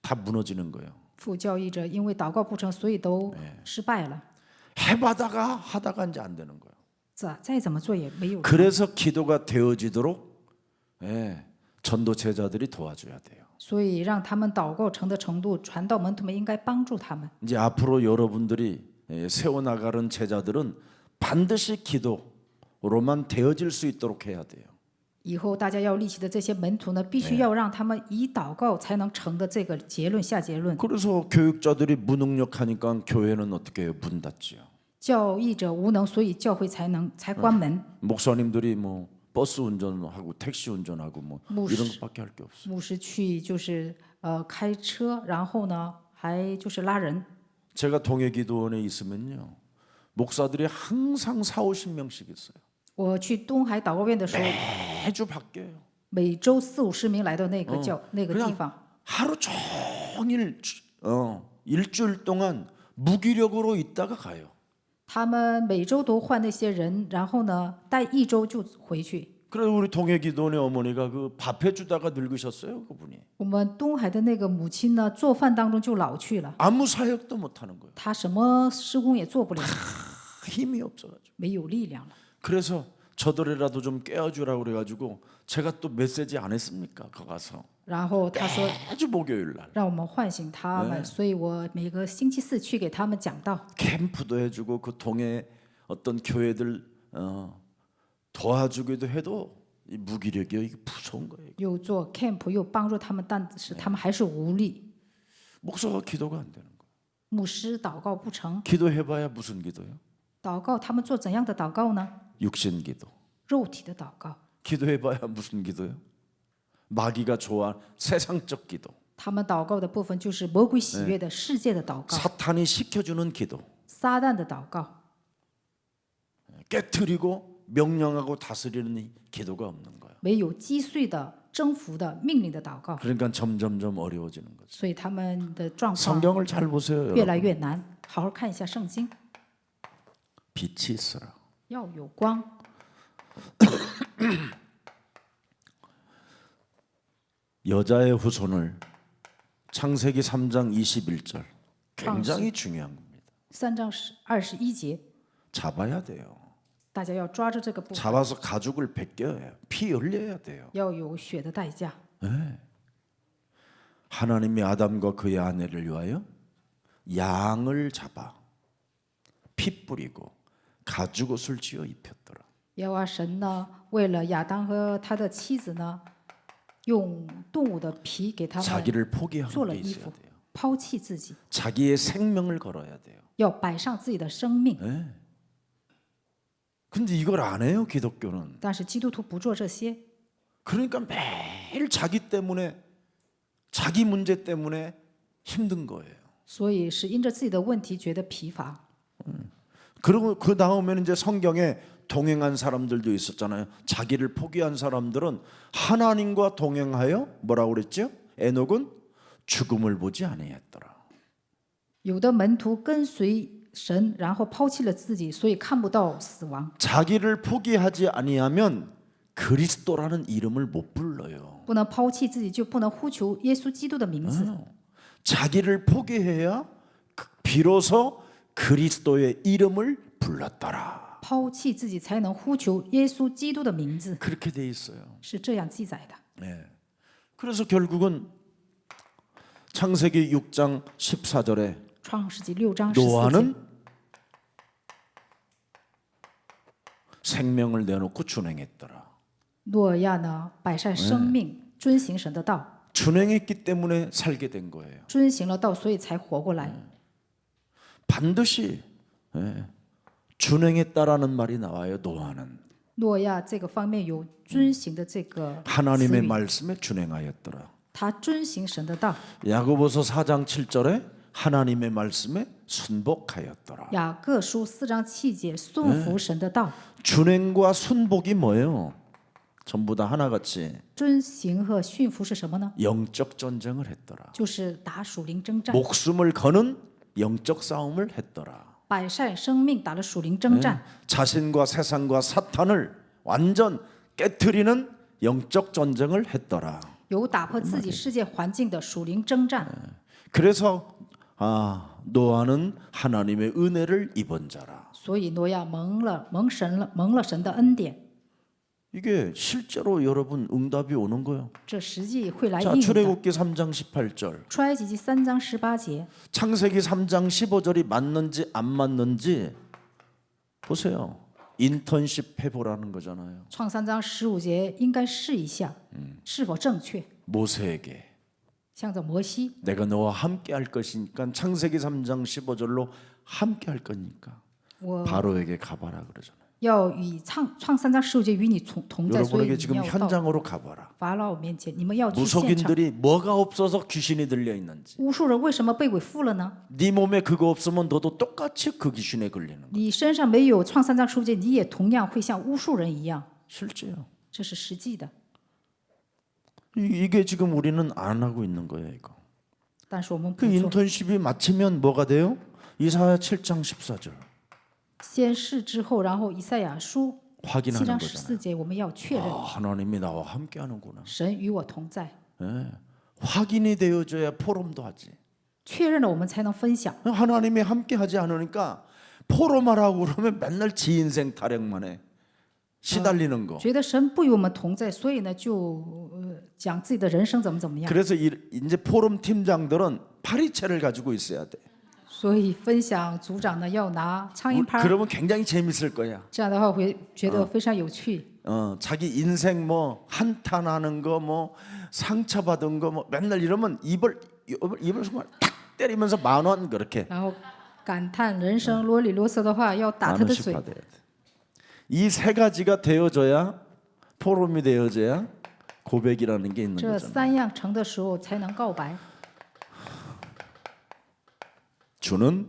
다 무너지는 거예요. 副教义者因为祷告不成，所以都失败了。 해봐다가 하다가 이제 안 되는 거예요. 再怎么做也没有成。 그래서 기도가 되어지도록 전도 제자들이 도와줘야 돼요. 所以让他们祷告成的程度，传道门徒们应该帮助他们。 이제 앞으로 여러분들이 세워나가는 제자들은 반드시 기도로만 되어질 수 있도록 해야 돼요. 以后大家要立起的这些门徒呢，必须要让他们以祷告才能成的这个结论下结论。 그래서 교육자들이 무능력하니까 교회는 어떻게 해요? 문 닫지요. 教义者无能，所以教会才关门。 목사님들이 뭐 버스 운전하고 택시 운전하고 뭐 이런 것밖에 할 게 없어요. 牧师去就是开车，然后呢还就是拉人。 제가 동해기도원에 있으면요. 목사들이 항상 40~50명씩 있어요. 我去东海祷告院的时候， 매주 바뀌어요. 每周40~50名来到那个那个地 그냥 方， 하루 종일 일주일 동안 무기력으로 있다가 가요. 他们每周都换那些人，然后呢待一周就回去。 그래서 우리 동해기도원의 어머니가 그 밥 해주다가 늙으셨어요, 그분이. 我们东海的那个母亲呢，做饭当中就老去了， 아무 사역도 못 하는 거예요. 她什么施工也做不了， 힘이 없어가지고. 没有力量了。 그래서 저들이라도 좀 깨워주라고 그래가지고 제가 또 메시지 안 했습니까? 거 가서 然后她说 아주 목요일 날 让我们唤醒他们，所以我每个星期四去给他们讲道， 캠프도 해주고 그 동해 어떤 교회들 도와주기도 해도 이 무기력이 이게 무서운 거예요. 又做 camp 又帮助他们，但是他们还是无力。 목사가 기도가 안 되는 거예요. 牧师祷告不成， 기도해봐야 무슨 기도요? 祷告他们做怎样的祷告呢？ 육신 기도. 肉体的祷告。 기도해봐야 무슨 기도요? 마귀가 좋아 세상적 기도. 他们祷告的部分就是魔鬼喜悦的世界的祷告， 사탄이 시켜주는 기도. 撒旦的祷告， 깨트리고 명령하고 다스리는 이 기도가 없는 거예요. 没有击碎的、征服的、命令的祷告， 그러니까 점점점 어려워지는 거죠. 所以他们的状况 성경을 잘 보세요, 越来 여러분. 越难。好好看一下圣经， 빛이 있어라. 要有光。 여자의 후손을 창세기 3장 21절 굉장히 중요한 겁니다. 3章21节， 잡아야 돼요. 大家要抓住这个部分， 잡아서 가죽을 벗겨야 피 흘려야 돼요. 要有血的代价。 하나님이 아담과 그의 아내를 위하여 양을 잡아 피 뿌리고 가죽옷을 지어 입혔더라. 耶和华神呢，为了亚当和他的妻子呢，用动物的皮给他们 자기를 포기하는 做 게 了衣 있어야 服， 돼요. 抛弃自己， 자기의 생명을 걸어야 돼요. 要摆上自己的生命。 근데 이걸 안 해요, 기독교는. 但是基督徒不做这些， 그러니까 매일 자기 때문에 자기 문제 때문에 힘든 거예요. 所以是因着自己的问题觉得疲乏。 그리고 그 다음에는 이제 성경에 동행한 사람들도 있었잖아요. 자기를 포기한 사람들은 하나님과 동행하여 뭐라고 그랬죠? 에녹은 죽음을 보지 아니했더라. 有的门徒跟随神，然后抛弃了自己，所以看不到死亡。 자기를 포기하지 아니하면 그리스도라는 이름을 못 불러요. 不能抛弃自己，就不能呼求耶稣基督的名字。 자기를 포기해야 비로소 그리스도의 이름을 불렀더라. 抛弃自己，才能呼求耶稣基督的名字， 그렇게 돼 있어요. 是这样记载的。 네. 그래서 결국은 창세기 6장 14절에 创世纪6章14节， 노아는 생명을 내놓고 준행했더라. 诺亚呢摆上生命，遵行神的道， 준행했기 때문에 살게 된 거예요. 遵行了道，所以才活过来。 반드시 준행했다라는 말이 나와요. 노아는 诺亚这个方面有遵行的这个词 하나님의 语， 말씀에 준행하였더라. 他遵行神的道。 야고보서 4장 7절에 하나님의 말씀에 순복하였더라. 雅各书4章7节，顺服神的道， 준행과 순복이 뭐예요? 전부 다 하나같이 遵行和驯服是什么呢？ 영적 전쟁을 했더라. 就是打属灵征战， 목숨을 거는 영적 싸움을 했더라. 摆上生命打了属灵征战， 자신과 세상과 사탄을 완전 깨트리는 영적 전쟁을 했더라. 有打破自己世界环境的属灵征战。 그래서 노아는 하나님의 은혜를 입은 자라. 所以诺亚蒙了神的恩典， 이게 실제로 여러분 응답이 오는 거예요. 这实际会来 자, 应的。 출애굽기 3장 18절. 出埃及记3章18节， 창세기 3장 15절이 맞는지 안 맞는지 보세요. 인턴십 해보라는 거잖아요. 创3章15节应该试一下，是否正确。 모세에게 向着摩西， 내가 너와 함께 할 것이니까 창세기 3장 15절로 함께 할 거니까 我 바로에게 가봐라 그러잖아요. 要与创3章15节与你同在，所以 여러분에게 你 지금 要到 현장으로 가봐라. 法老面前，你们要去现场。 무속인들이 뭐가 없어서 귀신이 들려 있는지. 巫术人为什么被鬼附了呢？ 네 몸에 그거 없으면 너도 똑같이 그 귀신에 걸리는 거야. 你身上没有创3章15节，你也同样会像巫术人一样， 실제요. 这是实际的。 이게 지금 우리는 안 하고 있는 거예요, 이거. 但是我们 그 不做， 인턴십이 마치면 뭐가 돼요? 이사야 7장 14절 先试之后，然后以赛亚书7 확인하는 章 거잖아요. 14节，我们要确认 하나님이 나와 함께 하는구나. 神与我同在， 확인이 되어져야 포럼도 하지. 确认了我们才能分享。 하나님이 함께 하지 않으니까 포럼하라고 그러면 맨날 지 인생 타령만 해. 시달리는 거. 觉得神不与我们同在，所以呢讲自己的人生怎么样。 그래서 이제 포럼 팀장들은 파리채를 가지고 있어야 돼. 所以分享组长呢要拿苍蝇拍， 그러면 굉장히 재밌을 거야. 这样的话会觉得非常有趣。 자기 인생 뭐 한탄하는 거 뭐 상처받은 거 뭐 맨날 이러면 입을 정말 탁 때리면서 10,000원 그렇게 然后感叹人生啰里啰嗦的话，要打他的 10,000원씩 嘴。 받아야 돼. 이 세 가지가 되어져야 포럼이 되어져야 고백이라는 게 있는 这 거잖아. 3样成的时候才能告白。 주는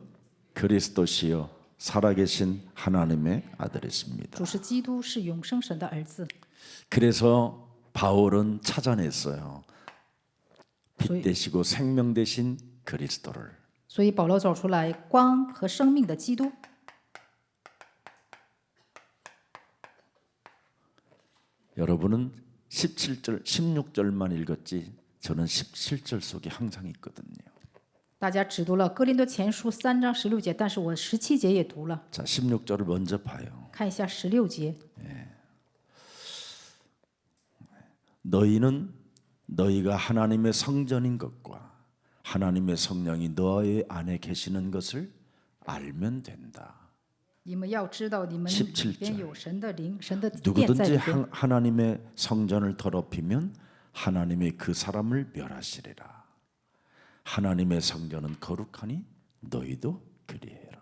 그리스도시요 살아계신 하나님의 아들이십니다. 主是基督，是永生神的儿子。 그래서 바울은 찾아냈어요. 빛 소위- 되시고 생명 되신 그리스도를. 所以保罗找出来光和生命的基督。 여러분은 17절, 16절만 읽었지 저는 17절 속에 항상 있거든요. 大家只读了哥林多前书3章16节，但是我17节也读了。 자, 16절을 먼저 봐요. 看一下16节， 너희는 너희가 하나님의 성전인 것과 하나님의 성령이 너희 안에 계시는 것을 알면 된다. 你们要知道，你们 17 里边有神的灵，神的殿在 누구든지 里边。 하나님의 성전을 더럽히면 하나님이 그 사람을 멸하시리라. 하나님의 성전은 거룩하니 너희도 그리해라.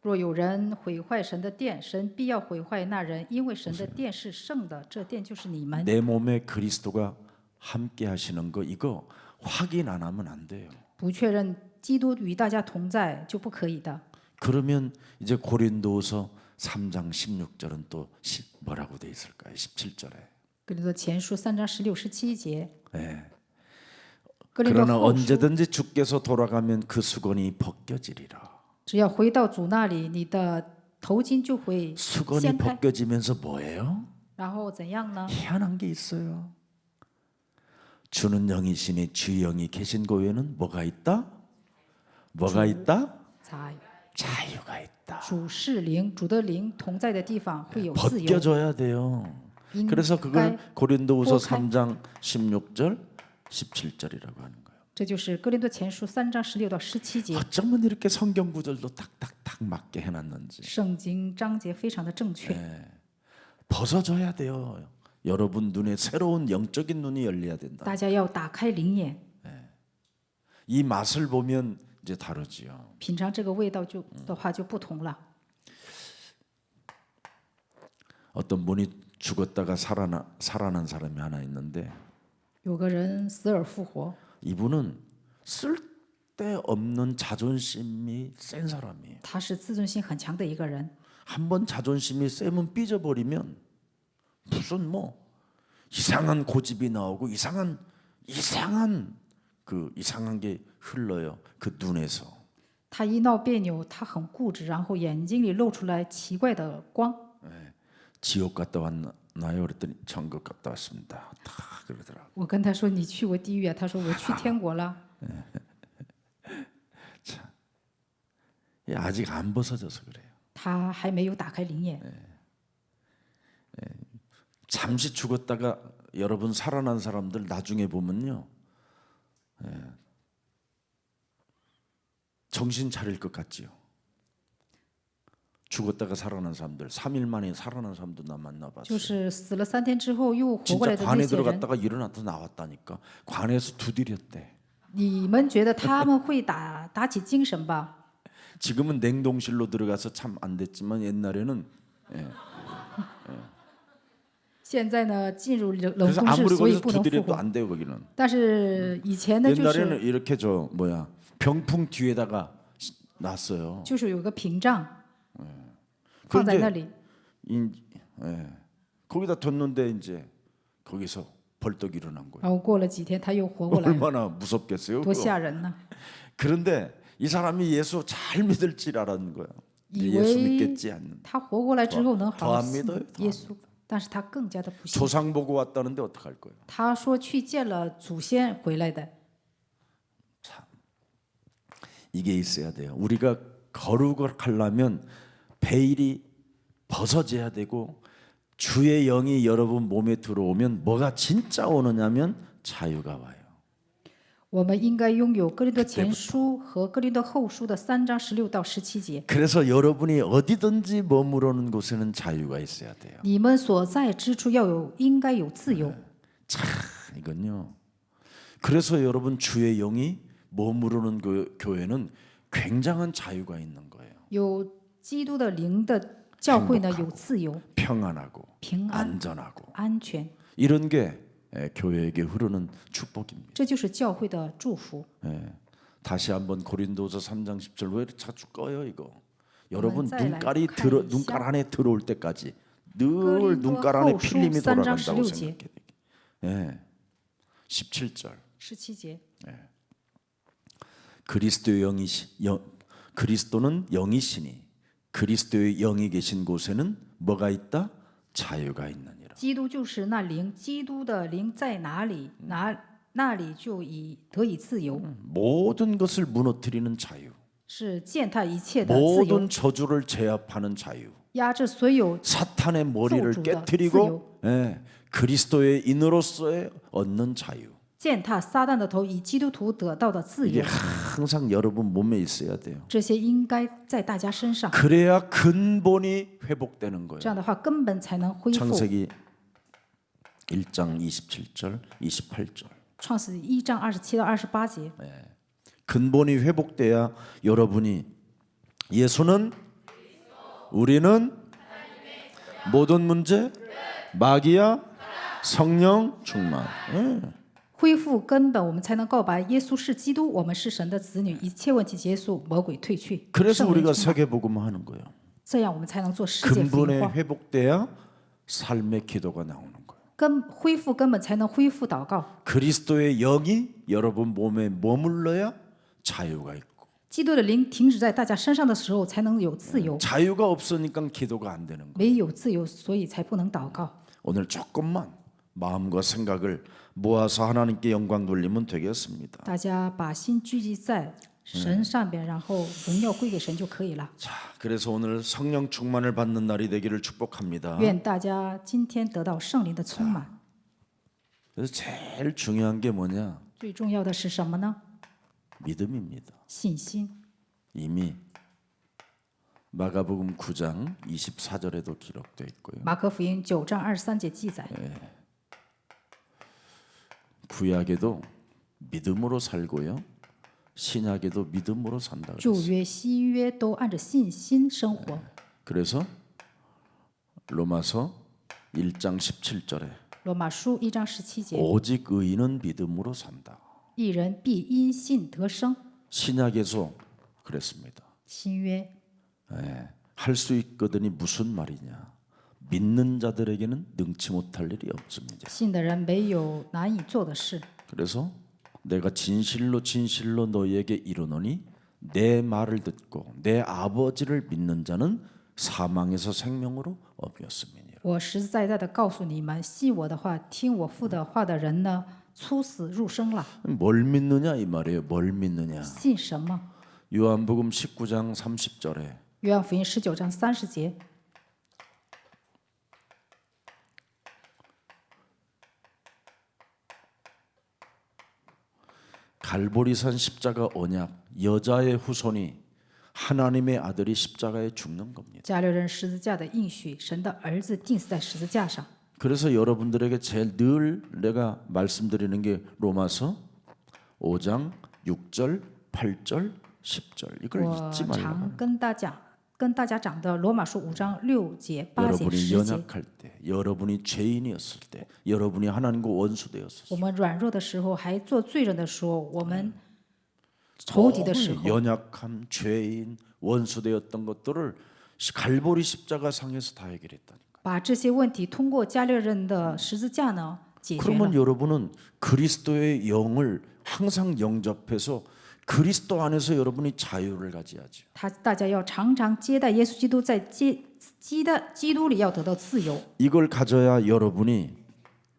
若有人毁坏神的殿，神必要毁坏那人，因为神的殿是圣的，这殿就是你们。 내 몸에 그리스도가 함께 하시는 거 이거 확인 안 하면 안 돼요. 不确认基督与大家同在就不可以的。 그러면 이제 고린도후서 3장 16절은 또 뭐라고 돼 있을까요? 17절에. 哥林多前书3章16、17节。 네. 哥林多 그러나 后书， 언제든지 주께서 돌아가면 그 수건이 벗겨지리라. 只要回到主那里，你的头巾就会 수건이 掀开。 벗겨지면서 뭐예요? 然后怎样呢？ 희한한 게 있어요. 주는 영이시니 주 영이 계신 곳에는 뭐가 있다? 뭐가 있다? 才 자유가 있다. 主是灵，主的灵同在的地方会有自由。 벗겨져야 돼요. 应 그래서 그걸 该 고린도후서 포칼. 3장 16절, 17절이라고 하는 거예요. 这就是哥林多前书3章16到17节， 어쩌면 이렇게 성경 구절도 탁탁탁 맞게 해놨는지 圣经章节非常的正确。 벗어져야 돼요. 여러분 눈에 새로운 영적인 눈이 열려야 된다. 大家要打开灵眼， 이 맛을 보면 이제 다르지요. 品尝这个味道的话就不同了。 어떤 분이 죽었다가 살아난 사람이 하나 있는데 有个人死而复活， 이분은 쓸데없는 자존심이 센 사람이에요. 他是自尊心很强的一个人。 한번 자존심이 세면 삐져버리면 무슨 뭐 이상한 고집이 나오고 이상한 게 흘러요. 그 눈에서. 他一闹别扭，他很固执，然后眼睛里露出来奇怪的光。 지옥 갔다 왔나요? 그랬더니 천국 갔다 왔습니다. 다 그러더라고. 我跟他说：“你去过地狱啊？”他说：“我去天国了。 아직 안 벗어져서 그래요. ”他还没有打开灵眼。 잠시 죽었다가 여러분 살아난 사람들 나중에 보면요, 정신 차릴 것 같지요. 죽었다가 살아난 사람들, 3일 만에 살아난 사람도 나 就 만나봤어요. 是死了3天之后又活过 진짜 来的那 관에 些人， 들어갔다가 일어나서 나왔다니까. 관에서 두드렸대. 你们觉得他们会打起精神吧？ 지금은 냉동실로 들어가서 참 안 됐지만 옛날에는 现在呢，进入冷 그래서 冻室， 아무리 所以 거기서 不能复 두드려도 活。 안 돼요 거기는. 但是以前呢，就 옛날에는 是 이렇게 병풍 뒤에다가 놨어요. 就是有个屏障放在那 그런데 里， 거기다 뒀는데 이제 거기서 벌떡 일어난 거예요. 然后过了几天他又活过来了， 얼마나 무섭겠어요. 多 그거. 吓人呢！ 그런데 이 사람이 예수 잘 믿을 줄 알았는 거예요. 以 예수 为 믿겠지 않는. 他活过来之后能好 더안 好信 믿어요, 더 耶稣，但是他更加的不信。 조상 보고 왔다는데 어떡할 거예요? 他说去见了祖先回来的， 이게 있어야 돼요. 우리가 거룩하려면 베일이 벗어져야 되고 주의 영이 여러분 몸에 들어오면 뭐가 진짜 오느냐면 자유가 와요. 我们应该拥有哥林多前书和哥林多后书的3章16到17节。 그래서 여러분이 어디든지 머무르는 곳에는 자유가 있어야 돼요. 你们所在之处应该有自由。 자, 이건요. 그래서 여러분 주의 영이 머무르는 교회는 굉장한 자유가 있는 거예요. 有基督的灵的教会呢，有自由、 평안하고 平安、 안전하고 安全， 이런 게 교회에게 흐르는 축복입니다. 这就是教会的祝福。 다시 한번 고린도서 3장 10절 왜 이렇게 자주 꺼요 이거? 여러분再来 눈깔이 看一下 눈깔 안에 들어올 때까지 늘 고린도 눈깔 안에后书 필름이 3장 돌아간다고 16 생각해야 돼요. 17절 17节， 그리스도는 영이시니 그리스도의 영이 계신 곳에는 뭐가 있다? 자유가 있느니라. 基督就是那灵，基督的灵在哪里，那里就得以自由， 모든 것을 무너뜨리는 자유, 是践踏一切的自由， 모든 저주를 제압하는 자유, 压制所有 사탄의 머리를 저주다, 깨뜨리고 그리스도의 인으로서의 얻는 자유. 践踏撒旦的头，以基督徒得到的自 이게 由， 항상 여러분 몸에 있어야 돼요. 这些应该在大家身上， 그래야 근본이 회복되는 거예요. 这样的话根本才能恢复。 창세기 1장 27절, 28절. 创世1章27到28节， 근본이 회복돼야 여러분이 예수는 우리는 모든 문제 마귀야 성령 충만. 恢复根本，我们才能告白耶稣是基督，我们是神的子女，一切问题结束，魔鬼退去， 그래서 圣灵 우리가 充满 세계복음을 하는 거예요. 这样我们才能做世界福音 근본에 化。 회복돼야 삶의 기도가 나오는 거예요. 恢复根本才能恢复祷告。 그리스도의 영이 여러분 몸에 머물러야 자유가 있고 基督的灵停止在大家身上的时候，才能有自由。 자유가 없으니까 기도가 안 되는 거예요. 没有自由，所以才不能祷告。 오늘 조금만 마음과 생각을 모아서 하나님께 영광 돌리면 되겠습니다. 大家把心聚集在神上边，然后荣耀归给神就可以了。 자, 그래서 오늘 성령 충만을 받는 날이 되기를 축복합니다. 愿大家今天得到圣灵的充满。 그래서 제일 중요한 게 뭐냐? 最重要的是什么呢？ 믿음입니다. 信心。 이미 마가복음 9장 24절에도 기록되어 있고요. 马可福音9章23节记载， 구약에도 믿음으로 살고요. 신약에도 믿음으로 산다 旧 그랬어요. 约、新约都按着信心生活。 그래서 로마서 1장 17절에 罗马书1章17节， 오직 의인은 믿음으로 산다. 一人必因信得生。 신약에서 그랬습니다. 新约 할 수 있거든이 무슨 말이냐? 믿는 자들에게는 능치 못할 일이 없습니다. 信的人没有难以做的事。 그래서 내가 진실로 진실로 너희에게 이르노니 내 말을 듣고 내 아버지를 믿는 자는 사망에서 생명으로 옮겼습니다. 我实实在在的告诉你们，信我的话、听我父的话的人呢，出死入生了。 뭘 믿느냐 이 말이에요. 뭘 믿느냐? 信什么？ 요한복음 19장 30절에 约翰福音19章30节， 갈보리산 십자가 언약 여자의 후손이 하나님의 아들이 십자가에 죽는 겁니다. 加略人十字架的应许，神的儿子钉死在十字架上。 그래서 여러분들에게 제일 늘 내가 말씀드리는 게 로마서 5장 6절, 8절, 10절 이걸 我 잊지 말라고. 常跟大家讲的罗马书5章6节、8节、 여러분이 10节。 연약할 때, 여러분이 죄인이었을 때, 여러분이 하나님과 원수되었을 我 때, 们软弱的时候，还做罪人的时候，我们仇敌的时候， 연약함, 죄인, 원수되었던 것들을 갈보리 십자가 상에서 다 해결했다니까. 把这些问题通过加略人的十字架呢解决了。 그러면 여러분은 그리스도의 영을 항상 영접해서 그리스도 안에서 여러분이 자유를 가져야죠. 大家要常常接待耶稣基督，在基督里要得到自由。 이걸 가져야 여러분이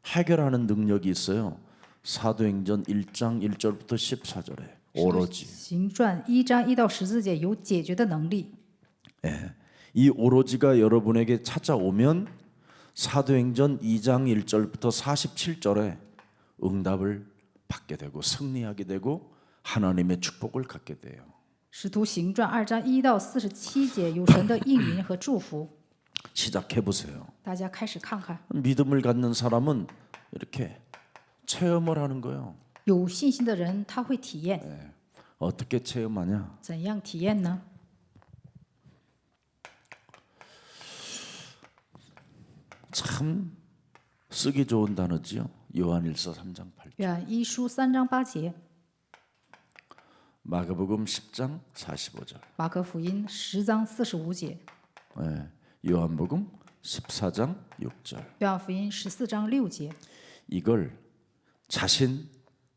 해결하는 능력이 있어요. 사도행전 1장 1절부터 14절에 오로지 行传1章1到14节有解决的能力。 이 오로지가 여러분에게 찾아오면 사도행전 2장 1절부터 47절에 응답을 받게 되고 승리하게 되고 하나님의 축복을 갖게 돼요. 使徒行传2章1到47节有神的应允和祝福。 시작해 보세요. 大家开始看看， 믿음을 갖는 사람은 이렇게 체험을 하는 거예요. 有信心的人他会体验， 어떻게 체험하냐? 怎样体验呢？ 참 쓰기 좋은 단어지요. 요한일서 3장 8절, 约翰一书3章8节， 마가복음 10장 45절, 马可福音10章45节， 요한복음 14장 6절. 约翰福音14章6节， 이걸 자신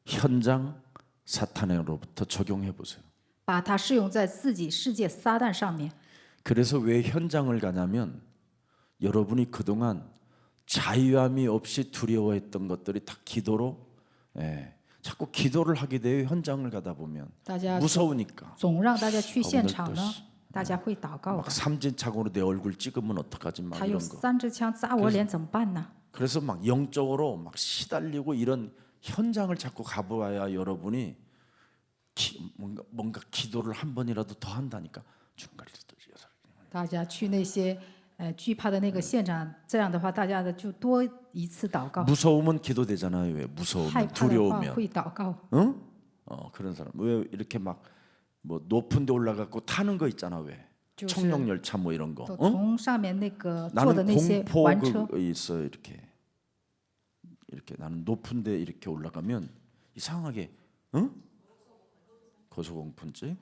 현장 사탄으로부터 적용해 보세요. 把它适用在自己世界撒旦上面。 그래서 왜 현장을 가냐면 여러분이 그동안 자유함이 없이 두려워했던 것들이 다 기도로 자꾸 기도를 하게 돼요. 현장을 가다 보면 大家 무서우니까 总让大家去现场呢，大家会祷告 막 的。 삼진창으로 내 얼굴 찍으면 어떡하지 막 他有 이런 거. 3支枪扎我脸怎么办呢？ 그래서 막 영적으로 막 시달리고 이런 현장을 자꾸 가봐야 여러분이 뭔가 기도를 한 번이라도 더 한다니까. 중간에 大家去那些惧怕的那个现场，这样的话，大家的就多一次祷告。 무서우면 기도되잖아요. 왜 害 무서우면 怕的话 두려우면 会祷告。 응? 그런 사람 왜 이렇게 막 뭐 높은 데 올라가고 타는 거 있잖아. 왜 就是 청룡 열차 뭐 이런 거. 都 응? 从上面那个坐的 나는 那些 공포 玩车， 그 있어 이렇게 나는 높은 데 이렇게 올라가면 이상하게 응? 고소공포증.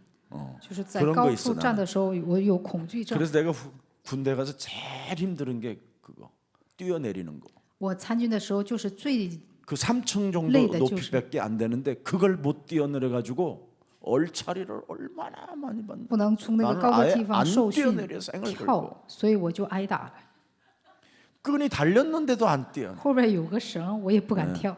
就是在 그런 高 거 있어 处站 나는. 的时候，我有恐惧症。 그래서 내가 군대 가서 제일 힘든 게 그거 뛰어내리는 거. 我参军的时候就是最 그 3층 정도累的 높이밖에 안 되는데 그걸 못 뛰어내려 가지고 얼차리를 얼마나 많이 받는. 不能从那个 나는 高的 아예 地方 안 受训 뛰어내려 생을 걸고 跳，所以我就挨打了。 끈이 달렸는데도 안 뛰어. 后边有个绳，我也不敢跳，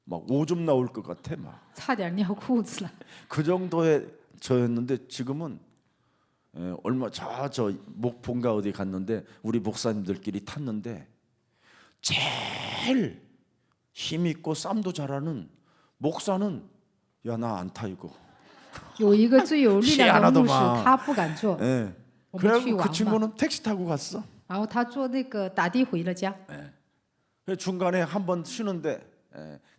막 오줌 나올 것 같아 막. 差点尿裤子了。 그 정도의 저였는데 지금은 얼마 저 목포인가 어디 갔는데 우리 목사님들끼리 탔는데 제일 힘 있고 쌈도 잘하는 목사는 야 나 안 타 이거. 有一个最有力量的牧师 희한하더만 ，他不敢坐， 예. 我们去 그래갖고 그 玩吧。 친구는 택시 타고 갔어. 然后他坐那个打的回了家， 그래서 중간에 한 번 쉬는데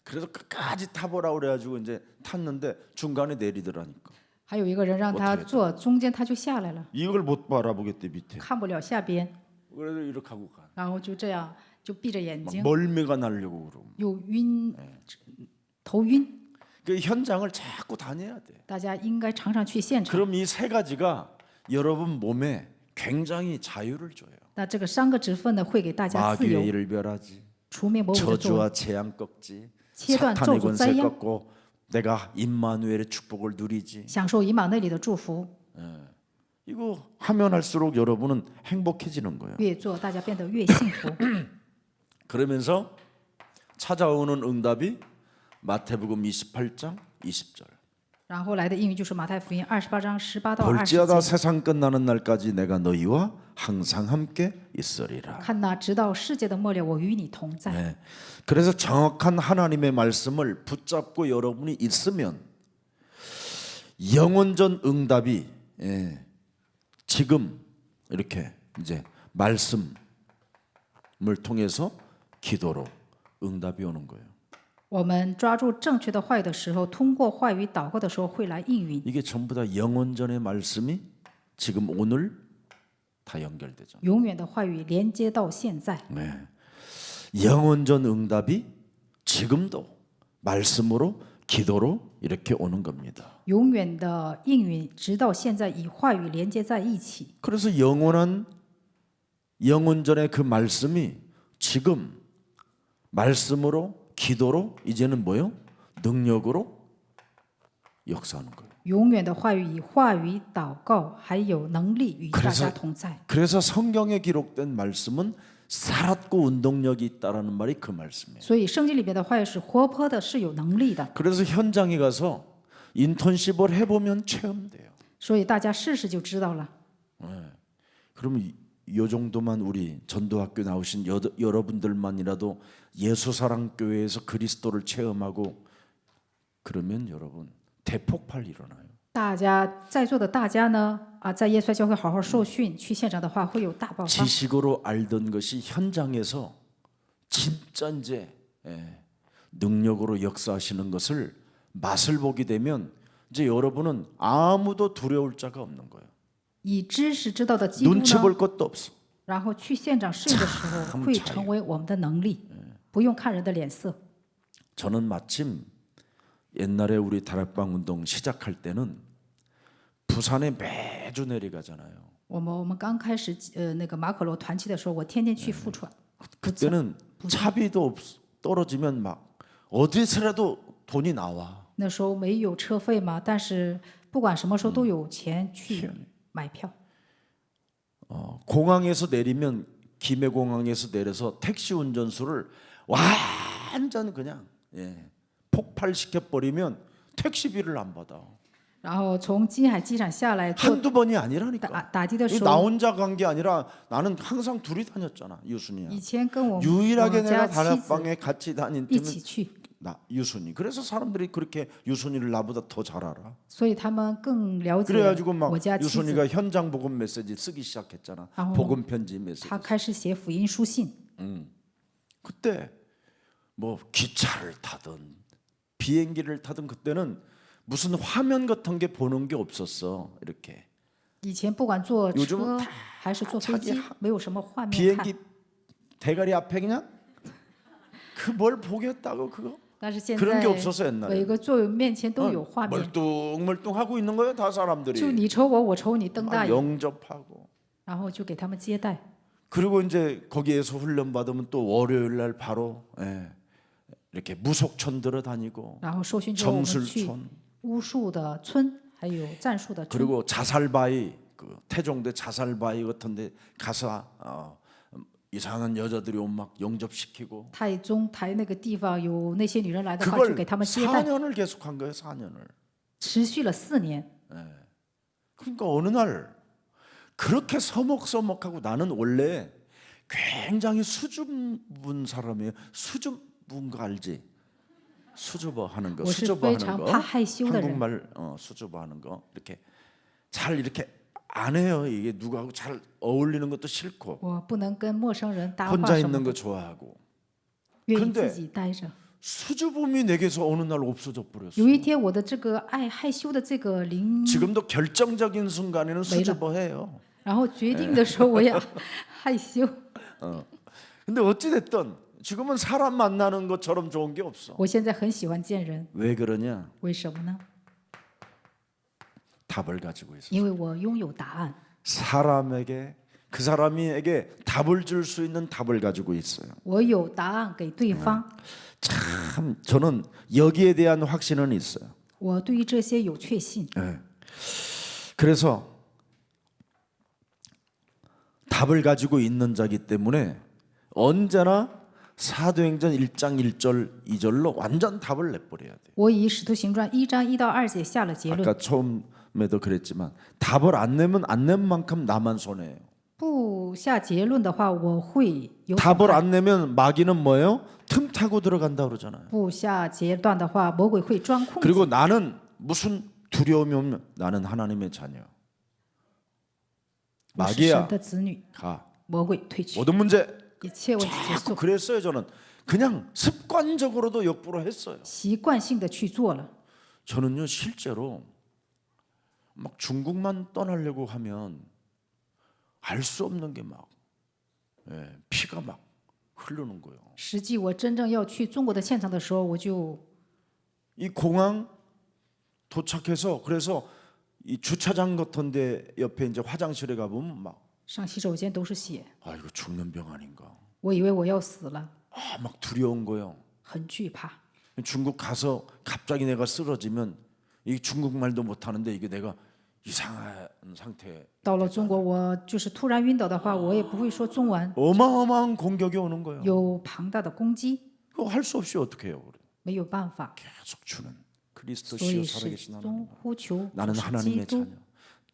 그래서 끝까지 타보라 그래가지고 이제 탔는데 중간에 내리더라니까. 还有一个人让他坐，中间他就下来了， 이걸 못 바라보겠대 밑에. 看不了下边， 그래서 이렇게 하고 가. 然后就这样就闭着眼 막 睛， 멀미가 나려고 그러고. 又晕，头晕。 그 현장을 자꾸 다녀야 돼. 大家应该常常去现场。 그럼 이 세 가지가 여러분 몸에 굉장히 자유를 줘요. 那这个3个职分呢，会给大家自由， 마귀의 일을 멸하지. 除灭魔鬼的作为， 저주와 재앙 꺾지. 切断咒 사탄의 诅 권세 灾殃， 꺾고 내가 임마누엘의 축복을 누리지. 享受以马内里的祝福。 이거 하면 할수록 여러분은 행복해지는 거예요. 越做，大家变得越幸福。 그러면서 찾아오는 응답이 마태복음 28장 20절. 然后来的应允就是马太福音28章18到20 볼지어다 节。 세상 끝나는 날까지 내가 너희와 항상 함께 있으리라. 看哪，直到世界的末了，我与你同在。 네. 그래서 정확한 하나님의 말씀을 붙잡고 여러분이 있으면 영원전 응답이 지금 이렇게 이제 말씀을 통해서 기도로 응답이 오는 거예요. 我们抓住正确的话语的时候，通过话语祷告的时候会来应允。 이게 전부 다 영원전의 말씀이 지금 오늘 다 연결되죠. 永远的话语连接到现在， 네. 영원전 응답이 지금도 말씀으로 기도로 이렇게 오는 겁니다. 永远的应允直到现在以话语连接在一起。 그래서 영원한 영원전의 그 말씀이 지금 말씀으로 기도로 이제는 뭐요? 능력으로 역사하는 거예요. 永远的话语以话语祷告，还有能力与大家同在。 그래서 성경에 기록된 말씀은 살았고 운동력이 있다라는 말이 그 말씀이에요. 所以圣经里边的话语是活泼的，是有能力的。 그래서 현장에 가서 인턴십을 해보면 체험돼요. 所以大家试试就知道了。 그러면 이 정도만 우리 전도학교 나오신 여러분들만이라도 예수사랑교회에서 그리스도를 체험하고 그러면 여러분 대폭발 일어나요. 大家在座的大家呢，在耶稣教会好好受训，去现场的话会有大爆发。 지식으로 알던 것이 현장에서 진짜 이제 능력으로 역사하시는 것을 맛을 보게 되면 이제 여러분은 아무도 두려울 자가 없는 거예요. 以知识知道的基督 눈치 呢， 볼 것도 없어. 然后去现场适应的时候，会成为我们的能力，不用看人的脸色。 저는 마침 옛날에 우리 다락방 운동 시작할 때는 부산에 매주 내려가잖아요. 我们刚开始那个马可罗团契的时候，我天天去富川。 그때는 차비도 떨어지면 막 어디서라도 돈이 나와. 那时候没有车费嘛，但是不管什么时候都有钱去买票。 공항에서 내리면 김해공항에서 내려서 택시 운전수를 완전 그냥 폭발시켜 버리면 택시비를 안 받아. 然后从金海机场下来坐 한두 번이 아니라니까. 打的的时 나 候， 혼자 간 게 아니라 나는 항상 둘이 다녔잖아. 유순이야. 以前跟我 유일하게 家 내가 妻子 다락방에 같이 다닌 一 팀은 起去， 나 유순이. 그래서 사람들이 그렇게 유순이를 나보다 더 잘 알아. 所以他们更了解 그래가지고 막 我家妻子。 유순이가 현장 복음 메시지 쓰기 시작했잖아. 아, 복음 편지 메시지. 他开始写福音书信。 그때 뭐 기차를 타든 비행기를 타든 그때는 무슨 화면 같은 게 보는 게 없었어. 이렇게 以前不管坐 요즘은 车 다 还是坐飞 자기 机，没有什么画面看 비행기 。 대가리 앞에 그냥 그 뭘 보겠다고 그거 但是现 그런 在 게 없었어 每 옛날에. 个座位面前都有画面， 멀뚱멀뚱하고 있는 거예요 다 就 사람들이. 你瞅我，我瞅你，瞪大 막 眼， 영접하고. 然后就给他们接待。 그리고 이제 거기에서 훈련 받으면 또 월요일 날 바로 이렇게 무속촌 들어다니고 然后受训之后，我们去 점술촌 巫术的村，还有战术的村。 그리고 자살바위 그 태종대 자살바위 같은데 가서 이상한 여자들이 오면 막 영접시키고 太宗台那个地方有那些女人来的话，就 그걸 给他们接待， 4년을 계속한 거예요 4년을. 持续了4年。 그러니까 어느 날 그렇게 서먹서먹하고 나는 원래 굉장히 수줍은 사람이에요. 수줍은 거 알지? 수줍어하는 거, 我是非 수줍어하는 常 거, 怕害羞的人。 한국말 수줍어하는 거 이렇게 잘 이렇게 안 해요. 이게 누구하고 잘 어울리는 것도 싫고 我不能跟陌生人搭话 혼자 什么 있는 거 的， 좋아하고 愿意 근데 自己待着。 수줍음이 내게서 어느 날 없어져 버렸어. 有一天，我的这个爱害羞的这个灵， 지금도 결정적인 순간에는 수줍어해요. 然后决定的时候我也害羞。 근데 어찌 됐든 지금은 사람 만나는 것처럼 좋은 게 없어. 我现在很喜欢见人， 왜 그러냐? 为什么呢？ 답을 가지고 있어. 因为我拥有答案， 사람에게 그 사람에게 답을 줄 수 있는 답을 가지고 있어요. 我有答案给对方。 참 저는 여기에 대한 확신은 있어요. 我对于这些有确信， 예. 그래서 답을 가지고 있는 자기 때문에 언제나 사도행전 1장 1절 2절로 완전 답을 내버려야 돼요. 我以《使徒行传》1章1到2节下了结论。 아까 처음에도 그랬지만 답을 안 내면 안 낸 만큼 나만 손해예요. 不下结论的话，我会有损 답을 害； 안 내면 마귀는 뭐예요? 틈 타고 들어간다 그러잖아요. 不下结论的话，魔鬼会钻空子。 그리고 나는 무슨 두려움이 없는 나는 하나님의 자녀. 我是神 마귀야 的子女， 가 魔鬼退去， 모든 문제 一切问题结 자꾸 束， 그랬어요. 저는 그냥 습관적으로도 역부로 했어요. 习惯性的去做了。 저는요 실제로 막 중국만 떠나려고 하면 알 수 없는 게 막 피가 막 흐르는 거예요. 实际我真正要去中国的现场的时候，我就 이 공항 도착해서 그래서 이 주차장 같은 데 옆에 이제 화장실에 가보면 막 上洗手间都是血， 아 이거 죽는 병 아닌가. 我以为我要死了， 아 막 두려운 거예요. 很惧怕。 중국 가서 갑자기 내가 쓰러지면 이 중국말도 못하는데 이게 내가 이상한 상태. 到了中国，我就是突然晕倒的话，我也不会说中文， 어마어마한 공격이 오는 거예요. 有庞大的攻击， 그거 할 수 없이 어떻게 해요? 그래. 没有办法， 계속 주는 그리스도 所 시여 以 살아계신 始 하나님. 终呼求主 나는 是基 하나님의 督 자녀.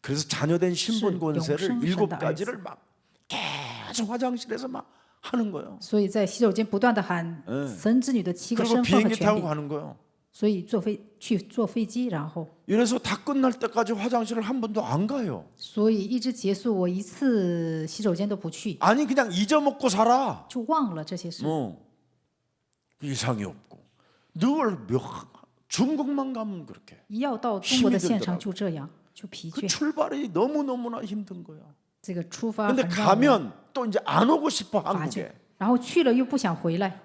그래서 자녀된 신분 是 권세를 永生 일곱 神的儿子。 가지를 막 계속 화장실에서 막 하는 거예요. 所以在洗手间不断的喊神子女的7个 그리고 身份和 비행기 权 타고 柄， 가는 거예요. 所以坐飞机，然后 이래서 다 끝날 때까지 화장실을 한 번도 안 가요. 所以一直结束，我一次洗手间都不去， 아니 그냥 잊어먹고 살아. 就忘了这些事。 이상이 없고 늘 중국만 가면 그렇게 一要到中国的现场就这样，就疲 그 倦。 출발이 너무너무나 힘든 거야. 这个出发 근데 很让我 가면 또 이제 안 오고 싶어 乏 한국에. 倦，然后去了又不想回来，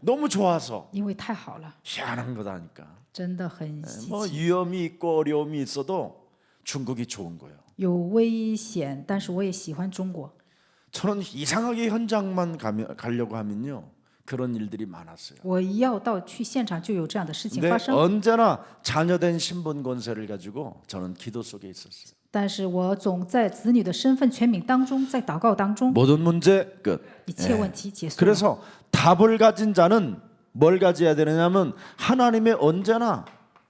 너무 좋아서 因为太好了， 희한한 거다니까. 真的很稀 뭐 奇。 위험이 있고 어려움이 있어도 중국이 좋은 거예요. 有危险，但是我也喜欢中国。 저는 이상하게 현장만 가려고 하면요 그런 일들이 많았어요. 我一要到去现场，就有这样的事情 근데 发生。 언제나 자녀된 신분 권세를 가지고 저는 기도 속에 있었어요. 但是我总在子女的身份权柄当中，在祷告当中， 모든 문제 끝. 一切问题结束了。 그래서 답을 가진 자는 뭘 가져야 되느냐면 하나님의 언제나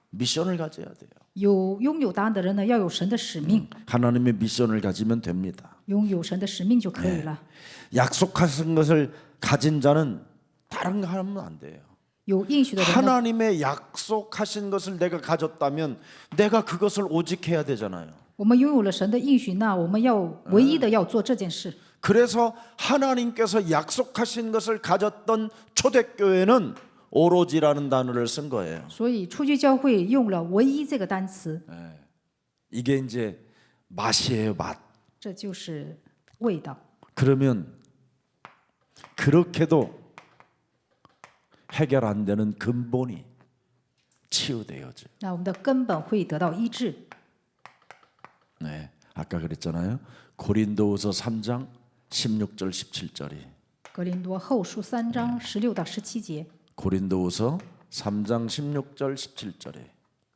미션을 가져야 돼요. 拥有答案的人呢，要有神的使命， 하나님의 미션을 가지면 됩니다. 拥有神的使命就可以了。 약속하신 것을 가진 자는 다른 거 하면 안 돼요. 有应许的人呢， 하나님의 약속하신 것을 내가 가졌다면 내가 그것을 오직 해야 되잖아요. 我们拥有了神的应许，那我们要唯一的要做这件事。 그래서 하나님께서 약속하신 것을 가졌던 초대교회는 오로지라는 단어를 쓴 거예요. 所以初居教会用了“唯一”这个单词， 이게 이제 맛이에요, 맛. 这就是味道。 그러면 그렇게도 해결 안 되는 근본이 치유되어져. 那我们的根本会得到医治。 네, 아까 그랬잖아요. 고린도후서 3장 16절 17절이. 格林多后书3章16到17节。 고린도후서 3장 16절 17절에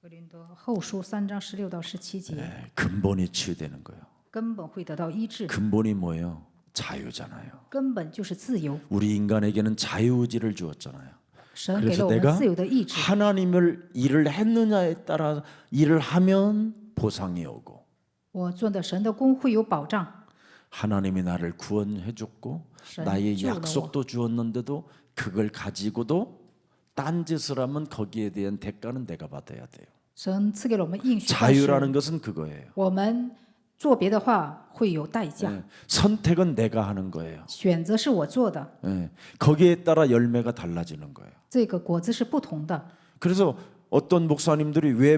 格林多后书3章16到17节， 근본이 치유되는 거예요. 根本会得到医治。 근본이 뭐예요? 자유잖아요. 根本就是自由。 우리 인간에게는 자유의지를 주었잖아요. 神给 그래서 了我们 내가 自由的意志。 하나님을 일을 했느냐에 따라 일을 하면 보상이 오고 我做的神的工会有保障， 하나님이 나를 구원해 줬고 神 나의 救了我， 약속도 주었는데도 그걸 가지고도 딴 짓을 하면 거기에 대한 대가는 내가 받아야 돼요. 神赐给了我们应许，但是 자유라는 것은 그거예요. 我们做别的话会有代价。 예, 선택은 내가 하는 거예요. 选择是我做的， 예, 거기에 따라 열매가 달라지는 거예요. 这个果子是不同的。 그래서 어떤 목사님들이 왜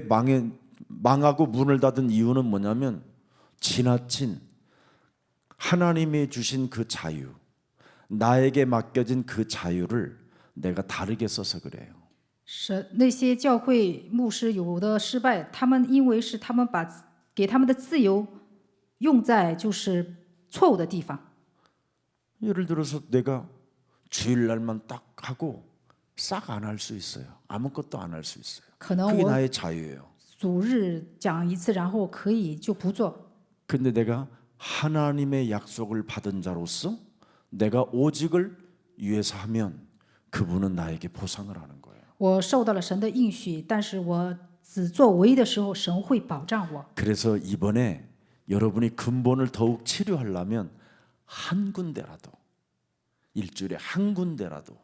망하고 문을 닫은 이유는 뭐냐면 지나친 하나님이 주신 그 자유, 나에게 맡겨진 그 자유를 내가 다르게 써서 그래요. 神那些教会牧师有的失败，他们因为是他们把给他们的自由用在就是错误的地方。 예를 들어서 내가 주일날만 딱 하고 싹 안 할 수 있어요. 아무것도 안 할 수 있어요. 可能 그게 我 나의 자유예요. 主日讲一次，然后可以就不做。 근데 내가 하나님의 약속을 받은 자로서 내가 오직을 위해서 하면 그분은 나에게 보상을 하는 거예요. 我受到了神的应许，但是我只做唯一的时候，神会保障我。 그래서 이번에 여러분이 근본을 더욱 치료하려면 한 군데라도 일주일에 한 군데라도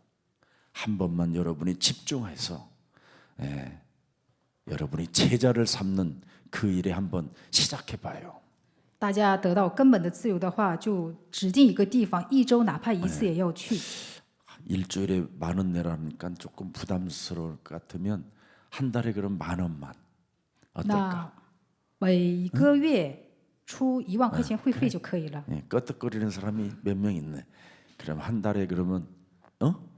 한 번만 여러분이 집중해서 여러분이 제자를 삼는 그 일에 한번 시작해 봐요. 大家得到根本的自由的话，就指定一个地方，一周哪怕一次也要去。 일주일에 10,000원 내라니까 조금 부담스러울 것 같으면 한 달에 그럼 10,000원만 어떨까? 那每个月出10000块钱会费就可以了， 예, 끄떡거리는 사람이 몇 명 있네. 그럼 한 달에 그러면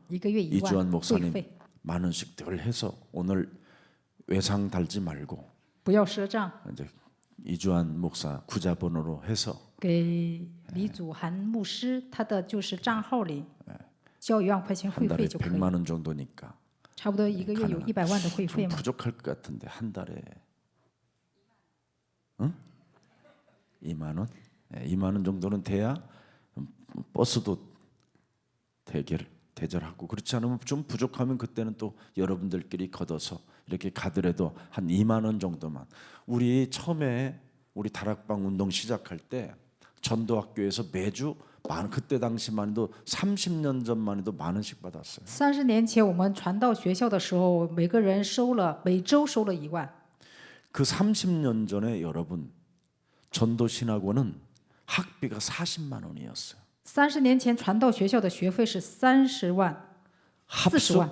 一个月이주환 1万会 목사님 费， 만 원씩 늘 해서 오늘 외상 달지 말고 不要赊账。 이제 이주환 목사 구자번호로 해서 给李祖涵牧师他的就是账号里交10000块钱 한 会 달에 费就可以， 100만 원 정도니까 差不多一个月有100万的会 좀 费嘛。 부족할 것 같은데 한 달에 2만 원? 2만 원 정도는 돼야 버스도 대절하고 그렇지 않으면 좀 부족하면 그때는 또 여러분들끼리 걷어서 이렇게 가더라도 한 2만 원 정도만. 우리 처음에 우리 다락방 운동 시작할 때 전도학교에서 매주 그때 당시만 해도 30년 전만 해도 10,000원씩 받았어요. 30年前我们传道学校的时候，每个人每周收了1万。 그 30년 전에 여러분 전도신학원은 학비가 40만 원이었어요. 30年前传道学校的学费是30万、40 합숙 万、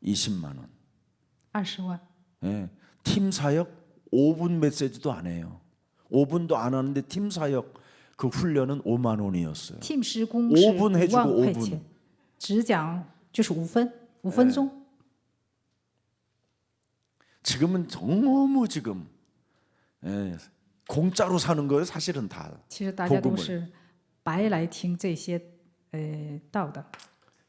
20만 원. 20万。 예, 팀 사역 5분 메시지도 안 해요. 5분도 안 하는데 팀 사역 그 훈련은 5만 원이었어요. team 施工是 5분 5 해주고 万块 5분. 钱，只讲就是5分钟。 지금은 너무 지금 공짜로 사는 거예요. 사실은 다. 其实大家都 복음을 是白来听这些道的。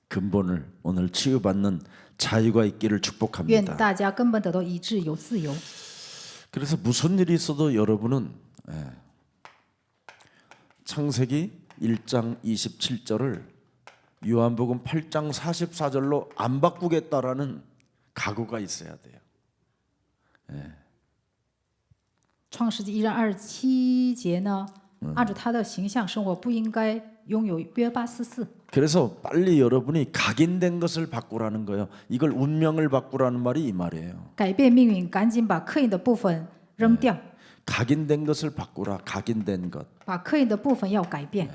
근본을 오늘 치유받는 자유가 있기를 愿 축복합니다. 大家根本得到医治，有自由。 그래서 무슨 일이 있어도 여러분은 창세기 1장 27절을 요한복음 8장 44절로 안 바꾸겠다라는 각오가 있어야 돼요. 创世纪1章27节呢，按照他的形象生活，不应该拥有约巴44。 그래서 빨리 여러분이 각인된 것을 바꾸라는 거예요. 이걸 운명을 바꾸라는 말이 이 말이에요. 改变命运，赶紧把刻印的部分扔掉， 각인된 것을 바꾸라. 각인된 것. 把刻印的部分要改变，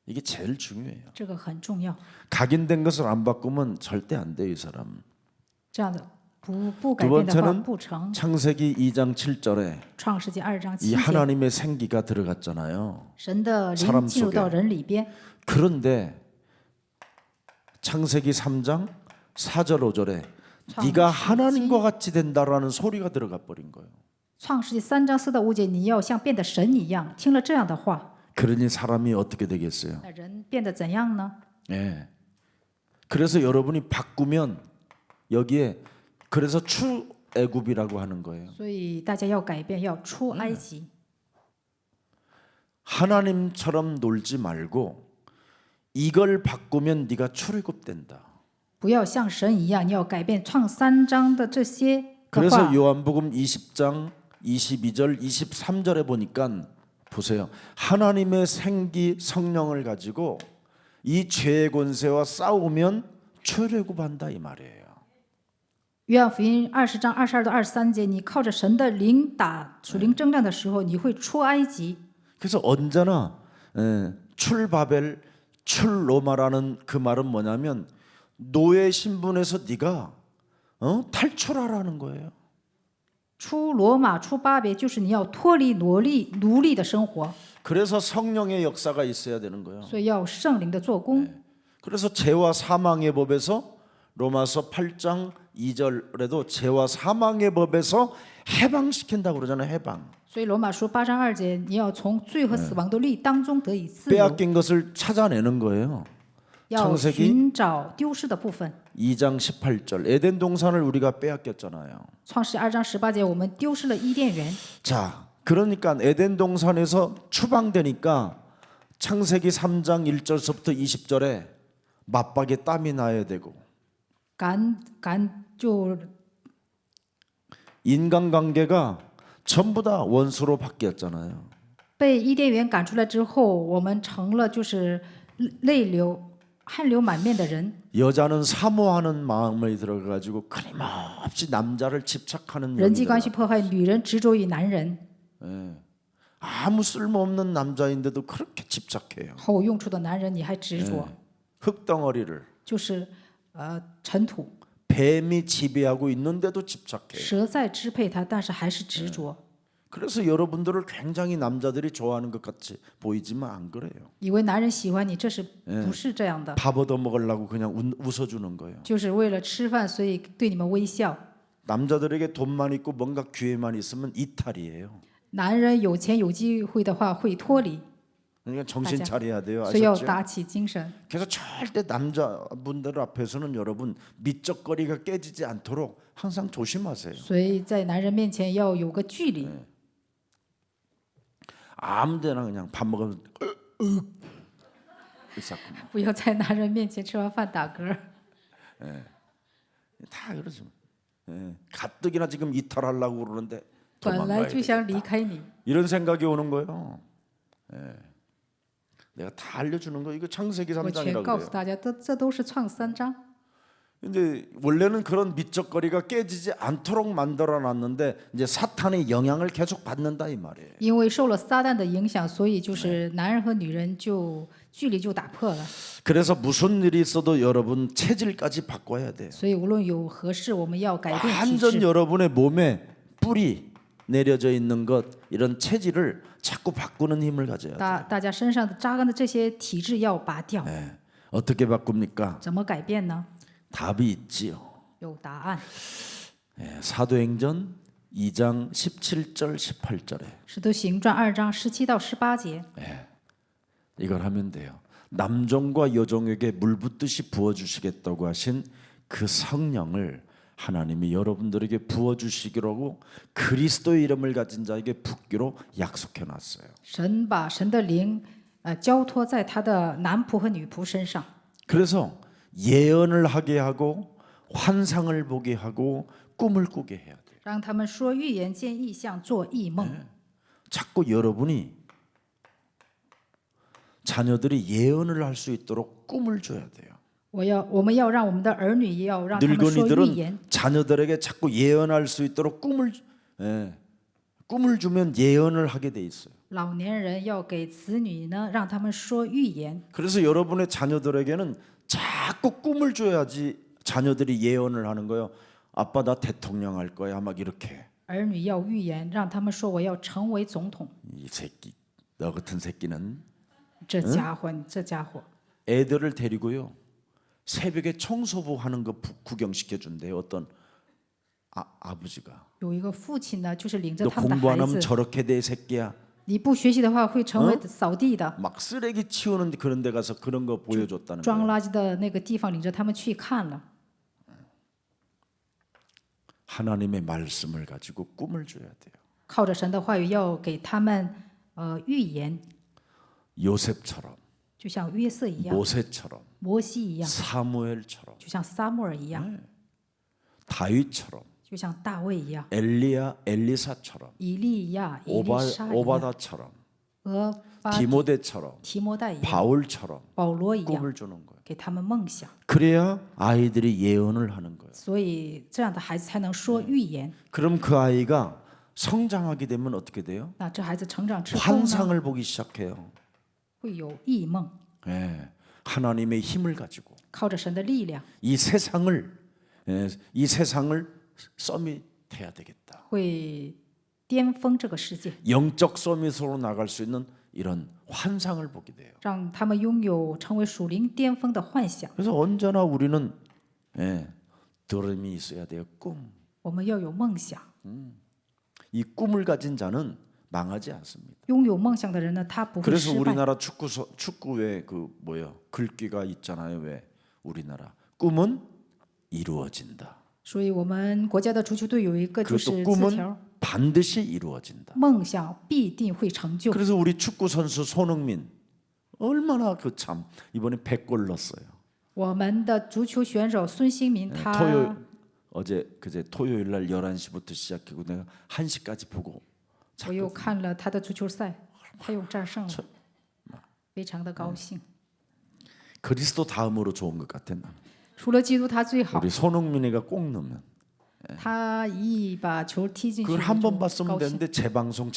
이게 제일 중요해요. 这个很重要。 각인된 것을 안 바꾸면 절대 안 돼요, 이 사람. 这样的不改变的话不成。 창세기 2장 7절에 创世纪2章 이 7节， 하나님의 생기가 들어갔잖아요. 神的 사람 灵进入 속에 到人里边。 그런데 창세기 3장 4절 5절에 네가 하나님과 같이 된다라는 소리가 들어가 버린 거예요. 创世纪3章4到5节，你要像变得神一样。听了这样的话， 그러니 사람이 어떻게 되겠어요? 那人变得怎样呢？ 예. 그래서 여러분이 바꾸면 여기에 그래서 출애굽이라고 하는 거예요. 所以大家要改变，要出埃及。 하나님처럼 놀지 말고 이걸 바꾸면 네가 출애굽된다. 不要像神一样，你要改变创3章的这些的 그래서 话。 요한복음 20장 22절 23절에 보니까 보세요. 하나님의 생기 성령을 가지고 이 죄의 권세와 싸우면 쳐내고 반다 이 말이에요. 约翰福音20章22到23节，你靠着神的灵打属灵征战的时候，你会出埃及。 그래서 언제나 출바벨, 출로마라는 그 말은 뭐냐면 노예 신분에서 네가 탈출하라는 거예요. 出罗马、出巴别，就是你要脱离奴隶的生活， 그래서 성령의 역사가 있어야 되는 거예요. 所以要圣灵的做工。 그래서 죄와 사망의 법에서 로마서 8장 2절에도 죄와 사망의 법에서 해방시킨다고 그러잖아요. 해방. 所以罗马书8章2节，你要从罪和死亡的律当中得以自由， 빼앗긴 것을 찾아내는 거예요. 要 창세기 寻找丢失的部分。 2장 18절 에덴 동산을 우리가 빼앗겼잖아요. 创世2章18节，我们丢失了伊甸园。 자, 그러니까 에덴 동산에서 추방되니까 창세기 3장 1절서부터 20절에 맞박에 땀이 나야 되고 就 인간관계가 전부 다 원수로 바뀌었잖아요. 被伊甸园赶出来之后，我们成了就是汗流满面的人。 여자는 사모하는 마음이 들어가지고 끊임없이 남자를 집착하는 人际关 영이 系迫害，女人执着于男人， 아무 쓸모없는 남자인데도 그렇게 집착해요. 毫无用处的男人你还执着， 흙덩어리를 就是尘土， 뱀이 지배하고 있는데도 집착해요. 蛇在支配他，但是还是执着， 그래서 여러분들을 굉장히 남자들이 좋아하는 것 같이 보이지만 안 그래요. 以为男人喜欢你，这是不是这样的？ 밥 얻어 먹으려고 그냥 웃어주는 거예요. 就是为了吃饭，所以对你们微笑。 남자들에게 돈만 있고 뭔가 기회만 있으면 이탈이에요. 男人有钱有机会的话会脱离， 그러니까 정신 차려야 돼요. 所以要 아셨죠? 打起精神。 그래서 절대 남자분들 앞에서는 여러분 미적거리가 깨지지 않도록 항상 조심하세요. 所以在男人面前要有个距离， 아무데나 그냥 밥 먹으면 있었구나. 不要在男人面前吃完饭打嗝。 다 그러죠. 가뜩이나 지금 이탈하려고 그러는데 本来 도망가야 就 돼. 想离开你， 이런 생각이 오는 거예요. 내가 다 알려주는 거 이거 창세기 我全 3장이라고 告诉 그래요. 大家，这都是创3章。 근데 원래는 그런 미적거리가 깨지지 않도록 만들어 놨는데 이제 사탄의 영향을 계속 받는다 이 말이에요. 因为受了撒旦的影响，所以就是男人和女人就距离就打破了。 그래서 무슨 일이 있어도 여러분 체질까지 바꿔야 돼요. 所以无论有何事，我们要改变体 완전 质。 여러분의 몸에 뿌리 내려져 있는 것 이런 체질을 자꾸 바꾸는 힘을 가져야 돼요. 大家身上扎根的这些体质要拔掉， 어떻게 바꿉니까? 怎么改变呢？ 답이 있지요. 有答案。 사도행전 2장 17절 18절에 使徒行传2章17到18节， 이걸 하면 돼요. 남종과 여종에게 물 붓듯이 부어 주시겠다고 하신 그 성령을 하나님이 여러분들에게 부어 주시기로 그리스도의 이름을 가진 자에게 붓기로 약속해 놨어요. 神把神的灵交托在他的男仆和女仆身上， 그래서 예언을 하게 하고 환상을 보게 하고 꿈을 꾸게 해야 돼요. 让他们说预言、见异象、做异梦。 자꾸 여러분이 자녀들이 예언을 할 수 있도록 꿈을 줘야 돼요. 我们要让我们的儿女也要让他们说预言。 늙은이들은 자녀들에게 자꾸 예언할 수 있도록 꿈을 주면 예언을 하게 돼 있어요. 老年人要给子女呢，让他们说预言。 그래서 여러분의 자녀들에게는 자꾸 꿈을 줘야지 자녀들이 예언을 하는 거예요. 아빠 나 대통령 할 거야 막 이렇게. 儿女要预言，让他们说我要成为总统。 이 새끼 너 같은 새끼는 这家伙，你这家伙， 애들을 데리고요 새벽에 청소부 하는 거 구경시켜 준대요. 어떤 아버지가 有一个父亲呢，就是领着 너 他们的 공부 孩 안 하면 子， 저렇게 돼 새끼야. 你不学习的话会成为扫地的、 막 쓰레기 치우는 그런 데 가서 그런 거 보여줬다는 装 거예요. 垃圾的那个地方，领着他们去看了。 하나님의 말씀을 가지고 꿈을 줘야 돼요. 靠着神的话语，要给他们预言， 요셉처럼 就像约瑟一样， 모세처럼 摩西一样， 사무엘처럼 就像撒母耳一样， 다윗처럼 就像大卫一样， 엘리야처럼 以利亚、以利沙一样， 오바다처럼 俄巴 디모데처럼 提摩太一样， 바울처럼 保罗一样， 꿈을 주는 거예요. 给他们梦想， 그래야 아이들이 예언을 하는 거예요. 所以这样的孩子才能说预言。 그럼 그 아이가 성장하게 되면 어떻게 돼요? 那这孩子成长之后呢， 환상을 보기 시작해요. 会有异梦， 예, 하나님의 힘을 가지고 靠着神的力量， 이 세상을 서밋해야 되겠다. 会巅峰这个世界， 영적 서밋으로 나갈 수 있는 이런 환상을 보게 돼요. 让他们拥有成为属灵巅峰的幻想。 그래서 언제나 우리는 드림이 있어야 돼요. 꿈. 我们要有梦想， 이 꿈을 가진 자는 망하지 않습니다. 拥有梦想的人呢，他不会 그래서 失败。 우리나라 축구에 그 뭐야 글귀가 있잖아요. 왜 우리나라 꿈은 이루어진다. 所以我们国家的足球队有一个就 그것도 是字 꿈은 条： 반드시 이루어진다. 梦想必定会成就。 그래서 우리 축구 선수 손흥민 얼마나 그 참 이번에 100골 넣었어요. 我们的足球选手孙兴民， 他 그제 토요일 날 11시부터 시작하고 내가 1시까지 보고 我又看了他的足球赛，他又战胜了，非常的高兴。 그리스도 다음으로 좋은 것 같아. 나는. 除了基督，他最好。 우리 손흥민이가 꼭 넣으면 他一把球踢进去， 그걸 我 한 就 번 봤으면 高兴。 되는데 재방송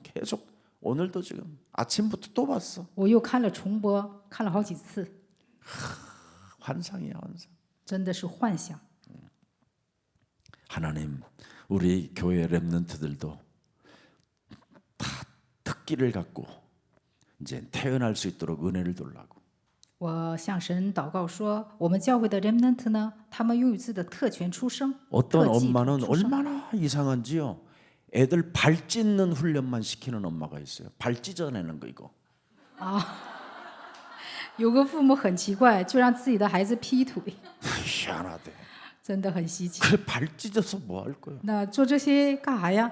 계속 오늘도 지금 아침부터 또 봤어. 我又看了重播，看了好几次， 환상이야 환상. 真的是幻想。 하나님 우리 교회 렘넌트들도 다 특기를 갖고 이제 태어날 수 있도록 은혜를 달라고. 我向神祷告说，我们教会的 remnant 呢，他们拥有自己的特权出生， 어떤 特技 엄마는 出生。 얼마나 이상한지요. 애들 발 찢는 훈련만 시키는 엄마가 있어요. 발 찢어내는 거 이거. 有个父母很奇怪，就让自己的孩子劈腿， 희한하대. 真的很稀奇。 그래 발 찢어서 뭐 할 거야? 那做这些干啥呀？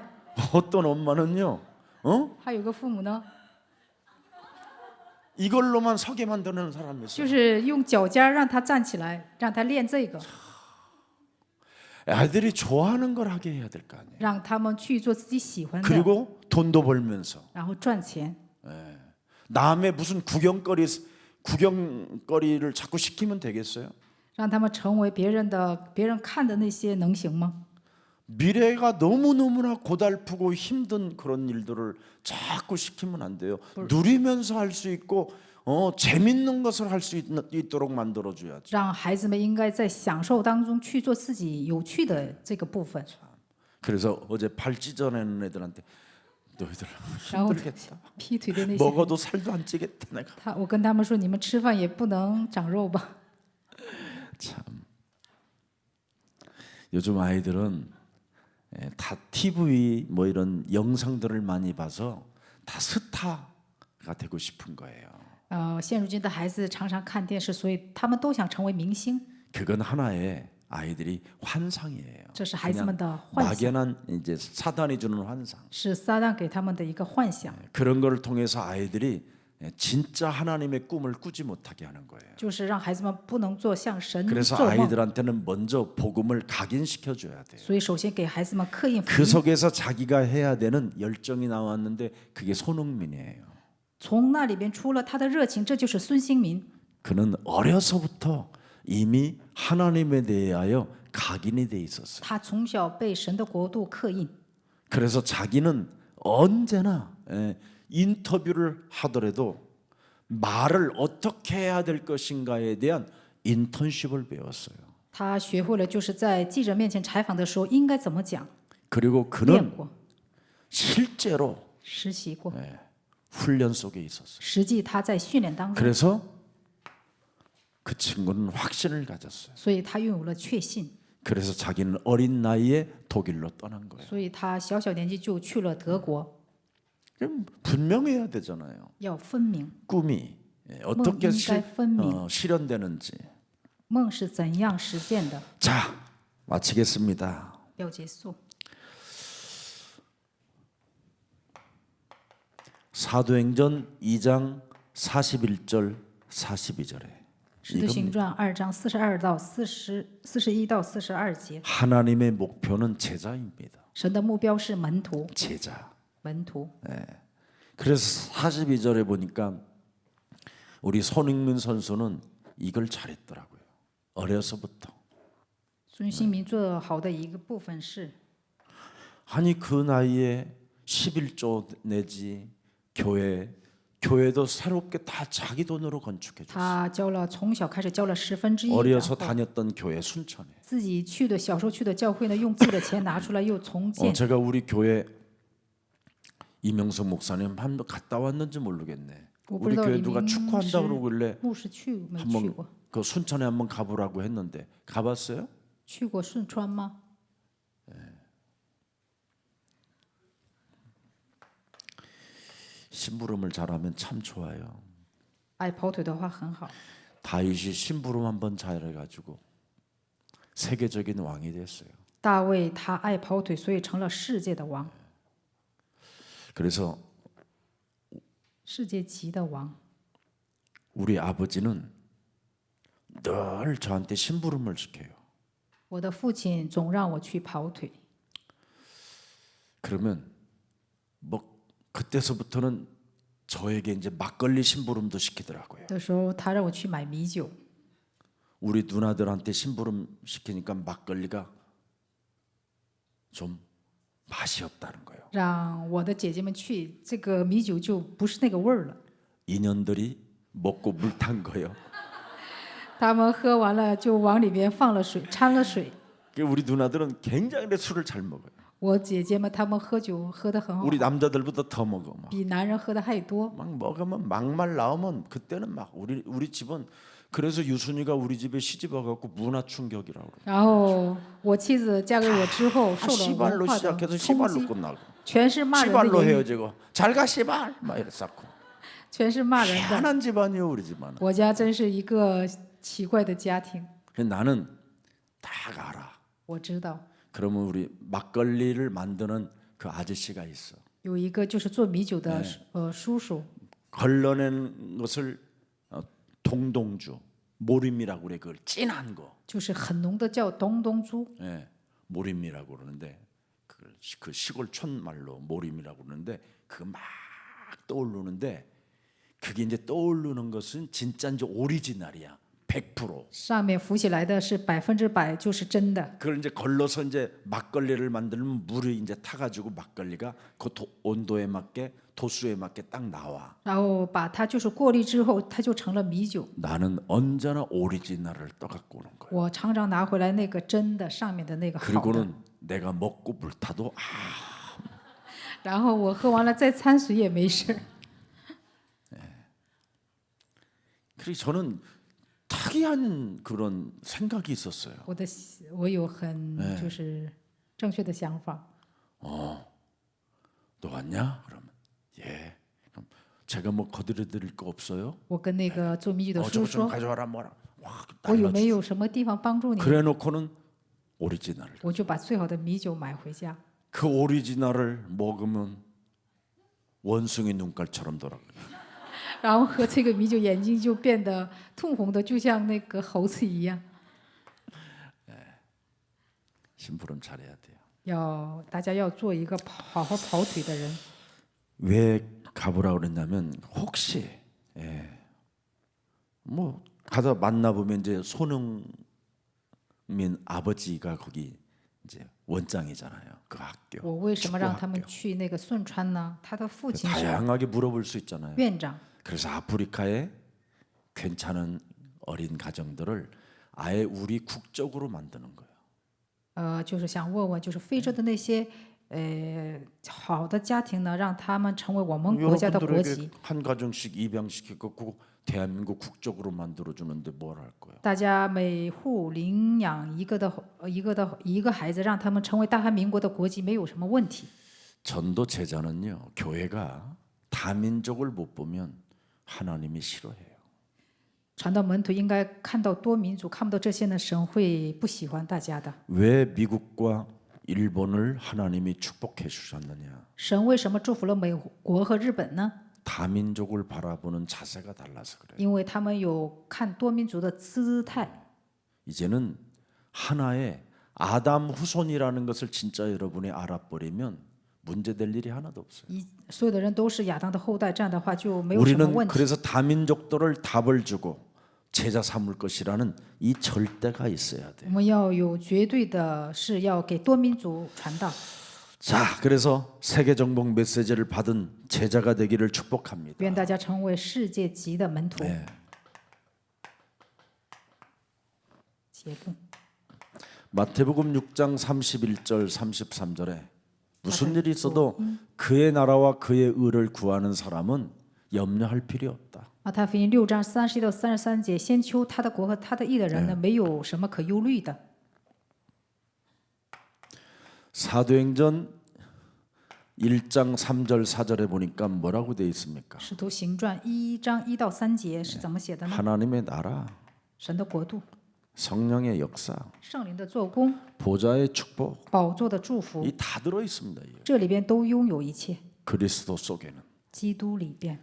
어떤 엄마는요. 어? 还有个父母呢， 이걸로만 서게 만드는 사람이 就 있어요. 是用脚尖儿让他站起来，让他练这个， 아이들이 좋아하는 걸 하게 해야 될 거 아니에요. 让他们去做自己喜欢的， 그리고 돈도 벌면서 然后赚钱。 남의 무슨 구경거리를 자꾸 시키면 되겠어요? 让他们成为别人看的那些，能行吗？ 미래가 너무너무나 고달프고 힘든 그런 일들을 자꾸 시키면 안 돼요. 누리면서 할 수 있고 재밌는 것을 할 수 있도록 만들어줘야지. 让孩子们应该在享受当中去做自己有趣的这个部分。 그래서 어제 발 찢어내는 애들한테 너희들 然后 힘들겠다. 劈腿的那些， 먹어도 살도 안 찌겠다 내가. 我跟他们说，你们吃饭也不能长肉吧？ 참 요즘 아이들은 다 TV 뭐 이런 영상들을 많이 봐서 다 스타가 되고 싶은 거예요. 现如今的孩子常常看电视，所以他们都想成为明星， 그건 하나의 아이들이 환상이에요. 这是孩子们的幻想， 막연한 이제 사단이 주는 환상. 是撒旦给他们的一个幻想， 그런 거를 통해서 아이들이 진짜 하나님의 꿈을 꾸지 못하게 하는 거예요. 就是让孩子们不能做像神 그래서 做梦。 아이들한테는 먼저 복음을 각인시켜 줘야 돼요. 所以首先给孩子们刻印福 그 音， 속에서 자기가 해야 되는 열정이 나왔는데 그게 손흥민이에요. 从那里边出了他的热情，这就是孙兴民。 그는 어려서부터 이미 하나님에 대하여 각인이 돼 있었어요. 他从小被神的国度刻印， 그래서 자기는 언제나 인터뷰를 하더라도 말을 어떻게 해야 될 것인가에 대한 인턴십을 배웠어요. 他学会了就是在记者面前采访的时候应该怎么讲， 그리고 练 그는 过， 실제로 实习过， 훈련 속에 있었어요. 实际他在训练当中， 그래서 그 친구는 확신을 가졌어요. 所以他拥有了确信， 그래서 자기는 어린 나이에 독일로 떠난 거예요. 所以他小小年纪就去了德国。 그럼 분명해야 되잖아요. 要分明 꿈이 어떻게 梦应该分明， 실현되는지. 梦是怎样实现的。 자, 마치겠습니다. 要结束， 사도행전 2장 41절 42절에 使徒行传2章42到41到42节， 하나님의 목표는 제자입니다. 神的目标是门徒， 제자. 门徒。 그래서 42절에 보니까 우리 손흥민 선수는 이걸 잘했더라고요. 어려서부터.孙兴民做好的一个部分是， 아니 그 나이에 11조 내지 교회도 새롭게 다 자기 돈으로 건축해 줬어요. 他从小开始交了1/10， 然 어려서 后 다녔던 교회 순천에. 自己去的小时候去的教会呢，用自己的钱拿出来又重建。 제가 우리 교회 이명석 목사님 한 번 갔다 왔는지 모르겠네. 我不 우리 知道 교회 李 누가 明 축구한다 师 그러길래 牧师去没去 한번 过？ 그 순천에 한번 가보라고 했는데 가봤어요? 去过顺川吗？ 심부름을 잘하면 참 좋아요. 爱跑腿的话很好。 다윗이 심부름 한번 잘해가지고 세계적인 왕이 됐어요. 大卫他爱跑腿，所以成了世界的王， 그래서 世界级的王。 우리 아버지는 늘 저한테 심부름을 시켜요. 我的父亲总让我去跑腿， 그러면 뭐 그때서부터는 저에게 이제 막걸리 심부름도 시키더라고요. 有时候他让我去买米酒， 우리 누나들한테 심부름 시키니까 막걸리가 좀 맛이 없다는 거예요. 让我的姐姐们去，这个米酒就不是那个味儿了。 인연들이 먹고 물 탄 거예요. 他们喝完了就往里面放了水，掺了水。 우리 누나들은 굉장히 술을 잘 먹어요. 我姐姐们她们喝酒喝得很好， 우리 남자들보다 더 먹어. 막. 比男人喝的还多。 막 먹으면 막말 나오면 그때는 막 우리 집은 그래서 유순이가 우리 집에 시집 와갖고 문화 충격이라고 그래요. 然后我妻子嫁给我之后，受了 시발로 文化的 시작해서 冲 시발로 击， 끝나고 全是骂人 시발로 的言语， 헤어지고 잘가 시발 막 이랬었고 全是骂人的。 희한한 집안이에요 우리 집안은. 我家真是一个奇怪的家庭， 나는 다 알아. 我知道 그러면 우리 막걸리를 만드는 그 아저씨가 있어. 有一个就是做米酒的叔叔， 걸러낸 것을 동동주 모림이라고 그래. 그걸 진한 거. 就是很浓的叫东东猪， 예, 모림이라고 그러는데 그 시골 촌말로 모림이라고 그러는데 그거 막 떠오르는데 그게 이제 떠오르는 것은 진짜 이제 오리지널이야. 100%. 上面浮起来的是100%就是真的。 그걸 이제 걸러서 이제 막걸리를 만들면 물이 이제 타가지고 막걸리가 그 온도에 맞게 도수에 맞게 딱 나와. 然后把它就是过滤之后，它就成了米酒。 나는 언제나 오리지널을 떠갖고 오는 거야. 我常常拿回来那个真的上面的那个好的， 그리고는 내가 먹고 불타도 然后我喝完了再掺水也没事。 그래서 저는 특이한 그런 생각이 있었어요. 我有很就是正确的想法。 너 왔냐? 그러면 예. 그럼 제가 뭐 거들어드릴 거 없어요? 我跟那个做米酒的叔 저거 叔 좀 说， 가져와라 뭐라. 와, 我有 달라주. 没有什么地方帮助你？ 그래놓고는 오리지널. 我就把最好的米酒买回家。 그 오리지널을 먹으면 원숭이 눈깔처럼 돌아가. 然后喝这个米酒，眼睛就变得通红的，就像那个猴子一样。 심부름 잘해야 돼요. 大家要做一个好好跑腿的人。 왜 가보라 그랬냐면 혹시 뭐 가다 만나 보면 이제 손흥민 아버지가 거기 이제 원장이잖아요. 그 학교. 我为什么让他们 축구학교. 去那个顺川呢？他的父亲是 다양하게 물어볼 수 있잖아요. 院长。 그래서 아프리카에 괜찮은 어린 가정들을 아예 우리 국적으로 만드는 거예요. 就是想问问，就是非洲的那些好的家庭呢，让他们成为我们国家的国籍。 여러분들에게 한 가정씩 입양시키고 대한민국 국적으로 만들어 주는데 뭘 할 거예요? 大家每户领养一个孩子，让他们成为大韩民国的国籍，没有什么问题。 전도 제자는요. 교회가 다민족을 못 보면 하나님이 싫어해요. 传道门徒应该看到多民族，看不到这些呢，神会不喜欢大家的。 왜 미국과 일본을 하나님이 축복해 주셨느냐? 神为什么祝福了美国和日本呢？ 다민족을 바라보는 자세가 달라서 그래요. 因为他们有看多民族的姿态。 이제는 하나의 아담 후손이라는 것을 진짜 여러분이 알아버리면 문제될 일이 하나도 없어요. 所有的人都是亚当的后代，这样的话就没有什么 우리는 问题。 그래서 다민족들을 답을 주고 제자 삼을 것이라는 이 절대가 있어야 我 돼요. 们要有绝对的是要给多民族传道。 자, 그래서 세계 정복 메시지를 받은 제자가 되기를 축복합니다. 愿大家成为世界级的门徒。 네. 结论， 마태복음 6장 31절 33절에 무슨 일이 있어도 그의 나라와 그의 의를 구하는 사람은 염려할 필요 없다. 马太福音6章31到33节，先求他的国和他的义的人呢，没有什么可忧虑的。 사도행전 1장 3절 4절에 보니까 뭐라고 되어 있습니까? 使徒行传1章1到3节是怎么写的呢？ 하나님의 나라, 神的国度、 성령의 역사, 圣灵的做工、 보좌의 축복, 宝座的祝福， 이 다 들어 있습니다. 이게. 这里边都拥有一切。 그리스도 속에는 基督里边，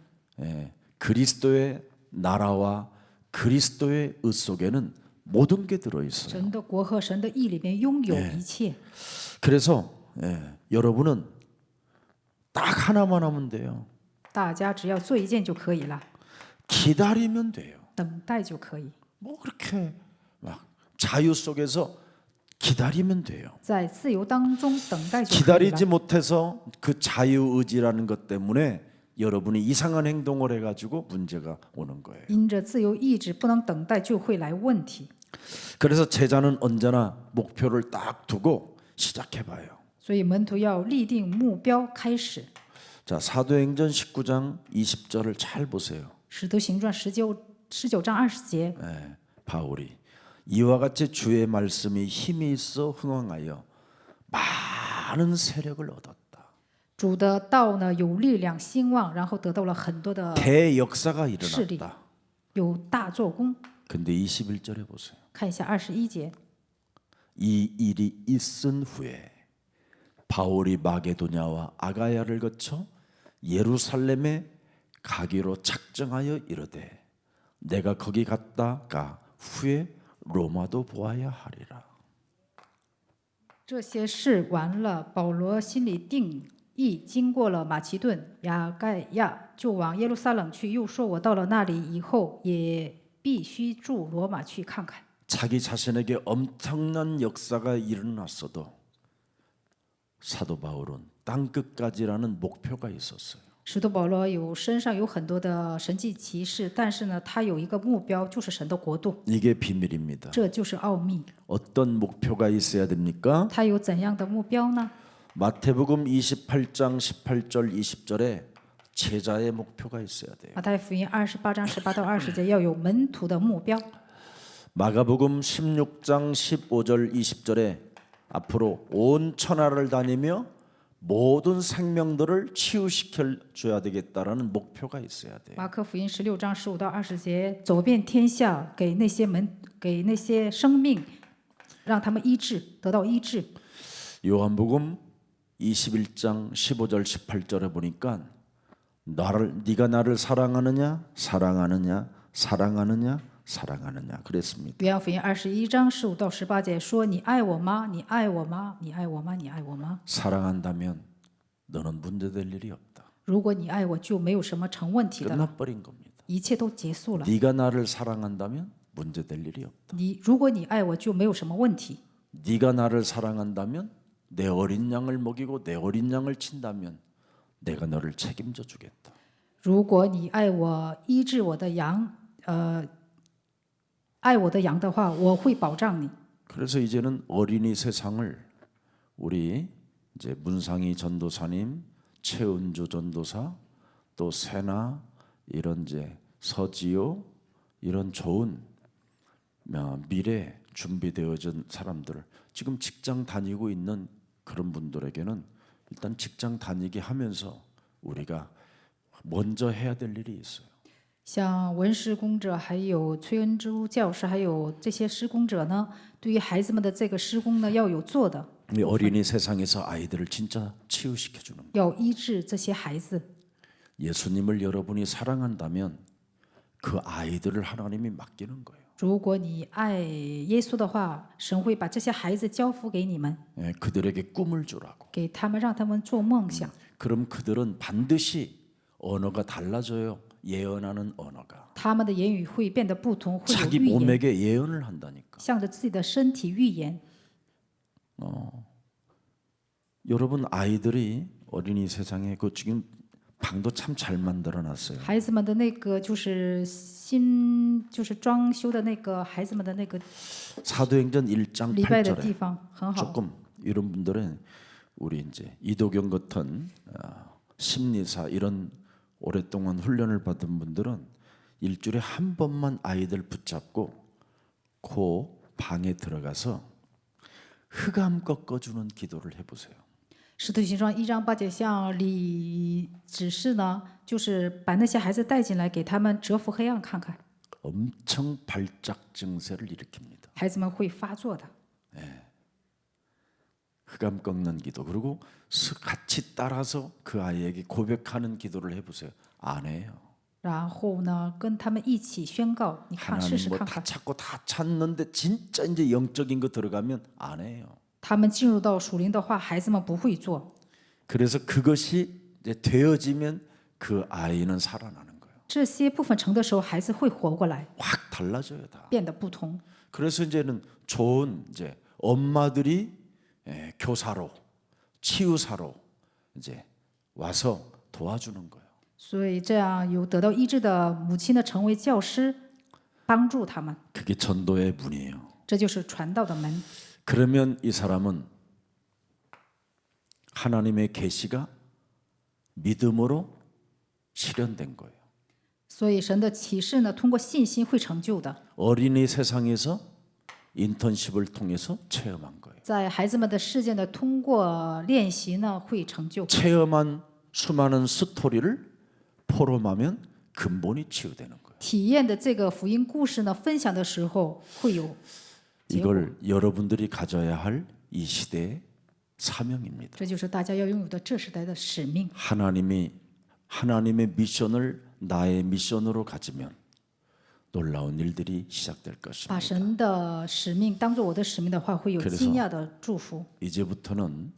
그리스도의 나라와 그리스도의 의 속에는 모든 게 들어 있어요. 神的国和神的义里边拥有一切。 그래서 여러분은 딱 하나만 하면 돼요. 大家只要做一件就可以了， 기다리면 돼요. 等待就可以， 뭐 그렇게 막 자유 속에서 기다리면 돼요. 在自由当中等待就可以 기다리지 了。 못해서 그 자유 의지라는 것 때문에 여러분이 이상한 행동을 해가지고 문제가 오는 거예요. 因着自由意志不能等待，就会来问题。 그래서 제자는 언제나 목표를 딱 두고 시작해봐요. 所以门徒要立定目标，开始。 자, 사도행전 19장 20절을 잘 보세요. 使徒行传19章20节， 바울이 이와 같이 주의 말씀이 힘이 있어 흥왕하여 많은 세력을 얻었다. 主的道呢有力量兴旺，然后得到了很多的 대역사가 势力， 일어났다. 有大做工。 근데 21절에 보세요. 看一下21节， 이 일이 있은 후에 바울이 마게도냐와 아가야를 거쳐 예루살렘에 가기로 작정하여 이르되 내가 거기 갔다가 후에 로마도 보아야 하리라. 这些事完了，保罗心里定意，经过了马其顿、雅盖亚，就往耶路撒冷去。又说：“我到了那里以后，也必须驻罗马去看看。” 자기 자신에게 엄청난 역사가 일어났어도 사도 바울은 땅 끝까지라는 목표가 있었어요. 使徒保罗身上有很多的神迹奇事，但是呢，他有一个目标，就是神的国度， 이게 비밀입니다. 这就是奥秘。 어떤 목표가 있어야 됩니까? 他有怎样的目标呢？ 마태복음 28장 18절 20절에 제자의 목표가 있어야 돼요. 马太福音28章18到20节要有门徒的目标。 마가복음 16장 15절 20절에 앞으로 온 천하를 다니며 모든 생명들을 치유시켜 줘야 되겠다라는 목표가 있어야 돼요. 马可福音16章15到20节，走遍天下，给那些生命，让他们医治，得到医治。 요한복음 21장 15절 18절에 보니까 네가 나를 사랑하느냐 사랑하느냐 사랑하느냐 사랑하느냐 그랬습니다. 约翰福音21章15到18节说：“你爱我吗？你爱我吗？你爱我吗？你爱我吗？ 사랑한다면 너는 문제될 일이 없다. 如果你爱我，就没有什么成问题的了， 끝나버린 겁니다. 一切都结束了。 네가 나를 사랑한다면 문제될 일이 없다. 如果你爱我，就没有什么问题。 네가 나를 사랑한다면 내 어린 양을 먹이고 내 어린 양을 친다면 내가 너를 책임져 주겠다. 如果你爱我，医治我的羊，爱我的羊的话，我会保障你。 그래서 이제는 어린이 세상을 우리 이제 문상희 전도사님, 최은주 전도사, 또 세나 이런 이제 서지호 이런 좋은 미래 준비되어진 사람들 지금 직장 다니고 있는 그런 분들에게는 일단 직장 다니게 하면서 우리가 먼저 해야 될 일이 있어요. 像文施工者，还有崔恩珠教师，还有这些施工者呢，对于孩子们的这个施工呢，要有做的， 이 어린이 세상에서 아이들을 진짜 치유시켜 주는 거예요. 要医治这些孩子。 예수님을 여러분이 사랑한다면 그 아이들을 하나님이 맡기는 거예요. 如果你爱耶稣的话，神会把这些孩子交付给你们， 그들에게 꿈을 주라고. 给他们，让他们做梦想。 그럼 그들은 반드시 언어가 달라져요. 예언하는 언어가. 他们的言语会变得不同，会有 자기 预言， 몸에게 예언을 한다니까. 向着自己的身体预言。 여러분 아이들이 어린이 세상에 그 지금 방도 참 잘 만들어 놨어요. 孩子们的那个就是新，就是装修的那个孩子们的那个 사도행전 1장 礼拜的 8절에 地方很好。 조금 이런 분들은 우리 이제 이도경 같은 심리사 이런 오랫동안 훈련을 받은 분들은 일주일에 한 번만 아이들 붙잡고 그 방에 들어가서 흑암 꺾어주는 기도를 해보세요. 使徒行传1章8节向李指示呢，就是把那些孩子带进来，给他们折服黑暗看看， 엄청 발작 증세를 일으킵니다. 孩子们会发作的。 흑암 꺾는 기도 그리고 같이 따라서 그 아이에게 고백하는 기도를 해보세요. 안 해요. 然后呢，跟他们一起宣告，你看，试 하나님 试 뭐 看 다 看。 찾고 다 찾는데 진짜 이제 영적인 거 들어가면 안 해요. 他们进入到属灵的话，孩子们不会做。 그래서 그것이 이제 되어지면 그 아이는 살아나는 거예요. 这些部分成的时候，孩子会活过来， 확 달라져요 다. 变得不同。 그래서 이제는 좋은 이제 엄마들이 교사로 치유사로 이제 와서 도와주는 거예요. 所以这样有得到医治的母亲呢，成为教师，帮助他们， 그게 전도의 문이에요. 这就是传道的门。 그러면 이 사람은 하나님의 계시가 믿음으로 실현된 거예요. 所以神的启示呢，通过信心会成就的。 어린이 세상에서 인턴십을 통해서 체험한 거예요. 在孩子们的世界呢，通过练习呢，会成就。 체험한 수많은 스토리를 포럼하면 근본이 치유되는 거예요. 体验的这个福音故事呢，分享的时候会有结果。 이걸 여러분들이 가져야 할 이 시대의 사명입니다. 这就是大家要拥有的这时代的使命。 하나님의 미션을 나의 미션으로 가지면 놀라운 일들이 시작될 把 것입니다. 神的使命当做我的使命的话，会有 그래서 惊讶的祝福。 이제부터는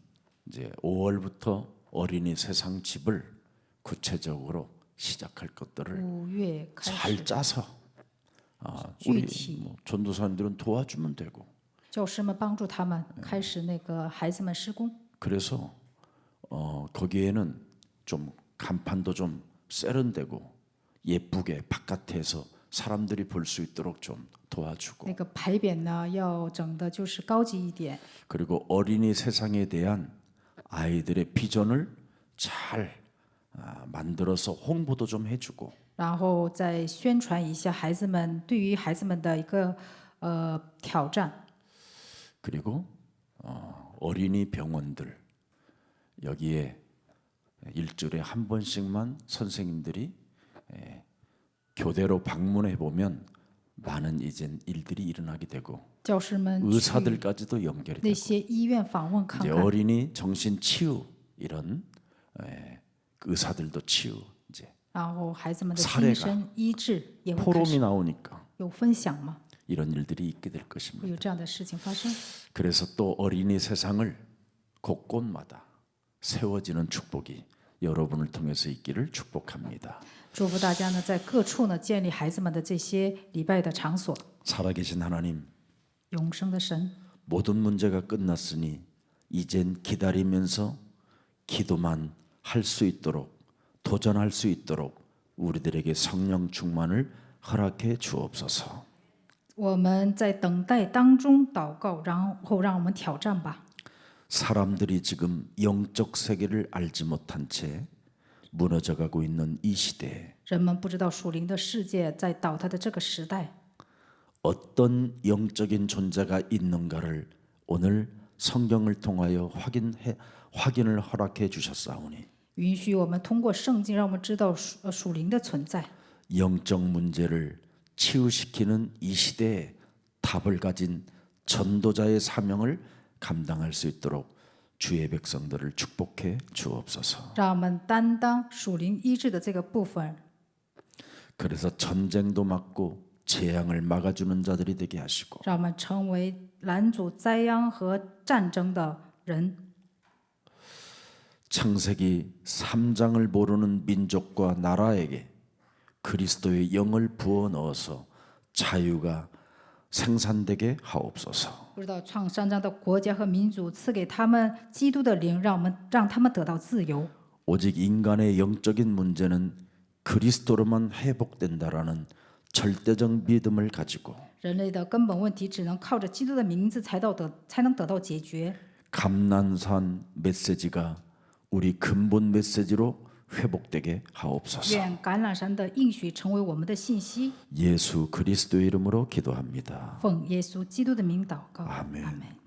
이제 5월부터 어린이 세상 집을 구체적으로 시작할 것들을 5月开始， 잘 짜서 우리具体 뭐 전도사님들은 도와주면 되고 教师们帮助他们开始那个孩子们施工。 그래서 거기에는 좀 간판도 좀 세련되고 예쁘게 바깥에서 사람들이 볼 수 있도록 좀 도와주고 那个牌匾呢，要整的就是高级一点， 그리고 어린이 세상에 대한 아이들의 비전을 잘 만들어서 홍보도 좀 해주고 然后再宣传一下孩子们对于孩子们的一个挑战。 그리고 어린이 병원들 여기에 일주일에 한 번씩만 선생님들이 교대로 방문해 보면 많은 이젠 일들이 일어나게 되고 教师们去 의사들까지도 연결이 那 되고 些医院访问看 이제 看， 어린이 정신 치유 이런 의사들도 치유 이제 然后孩子们的 사례가 精神医治也会开 포럼이 始 나오니까 有分享嘛， 이런 일들이 있게 될 会 것입니다. 有这样的事情发生。 그래서 또 어린이 세상을 곳곳마다 세워지는 축복이 여러분을 통해서 있기를 축복합니다. 祝福大家呢，在各处呢建立孩子们的这些礼拜的场所。 살아계신 하나님, 永生的神， 모든 문제가 끝났으니 이젠 기다리면서 기도만 할 수 있도록 도전할 수 있도록 우리들에게 성령 충만을 허락해 주옵소서. 我们在等待当中祷告，然后让我们挑战吧。 사람들이 지금 영적 세계를 알지 못한 채 무너져가고 있는 이 시대에 人们不知道属灵的世界在倒塌的这个时代， 어떤 영적인 존재가 있는가를 오늘 성경을 통하여 확인을 허락해 주셨사오니 允许我们通过圣经，让我们知道属灵的存在。 영적 문제를 치유시키는 이 시대에 답을 가진 전도자의 사명을 감당할 수 있도록 주의 백성들을 축복해 주옵소서. 让我们担当属灵医治的这个部分， 그래서 전쟁도 막고 재앙을 막아주는 자들이 되게 하시고 让我们成为拦阻灾殃和战争的人。 창세기 3장을 모르는 민족과 나라에게 그리스도의 영을 부어 넣어서 자유가 생산되게 하옵소서. 不知道创三章的国家和民族赐给他们基督的灵，让他们得到自由。 오직 인간의 영적인 문제는 그리스도로만 회복된다라는 절대적 믿음을 가지고 人类的根本问题只能靠着基督的名字才能得到解决。 감난산 메시지가 우리 근본 메시지로 회복되게 하옵소서. 愿橄榄山的应许成为我们的信息。 예수 그리스도의 이름으로 기도합니다. 奉耶稣基督的名祷告， 아멘. 아멘。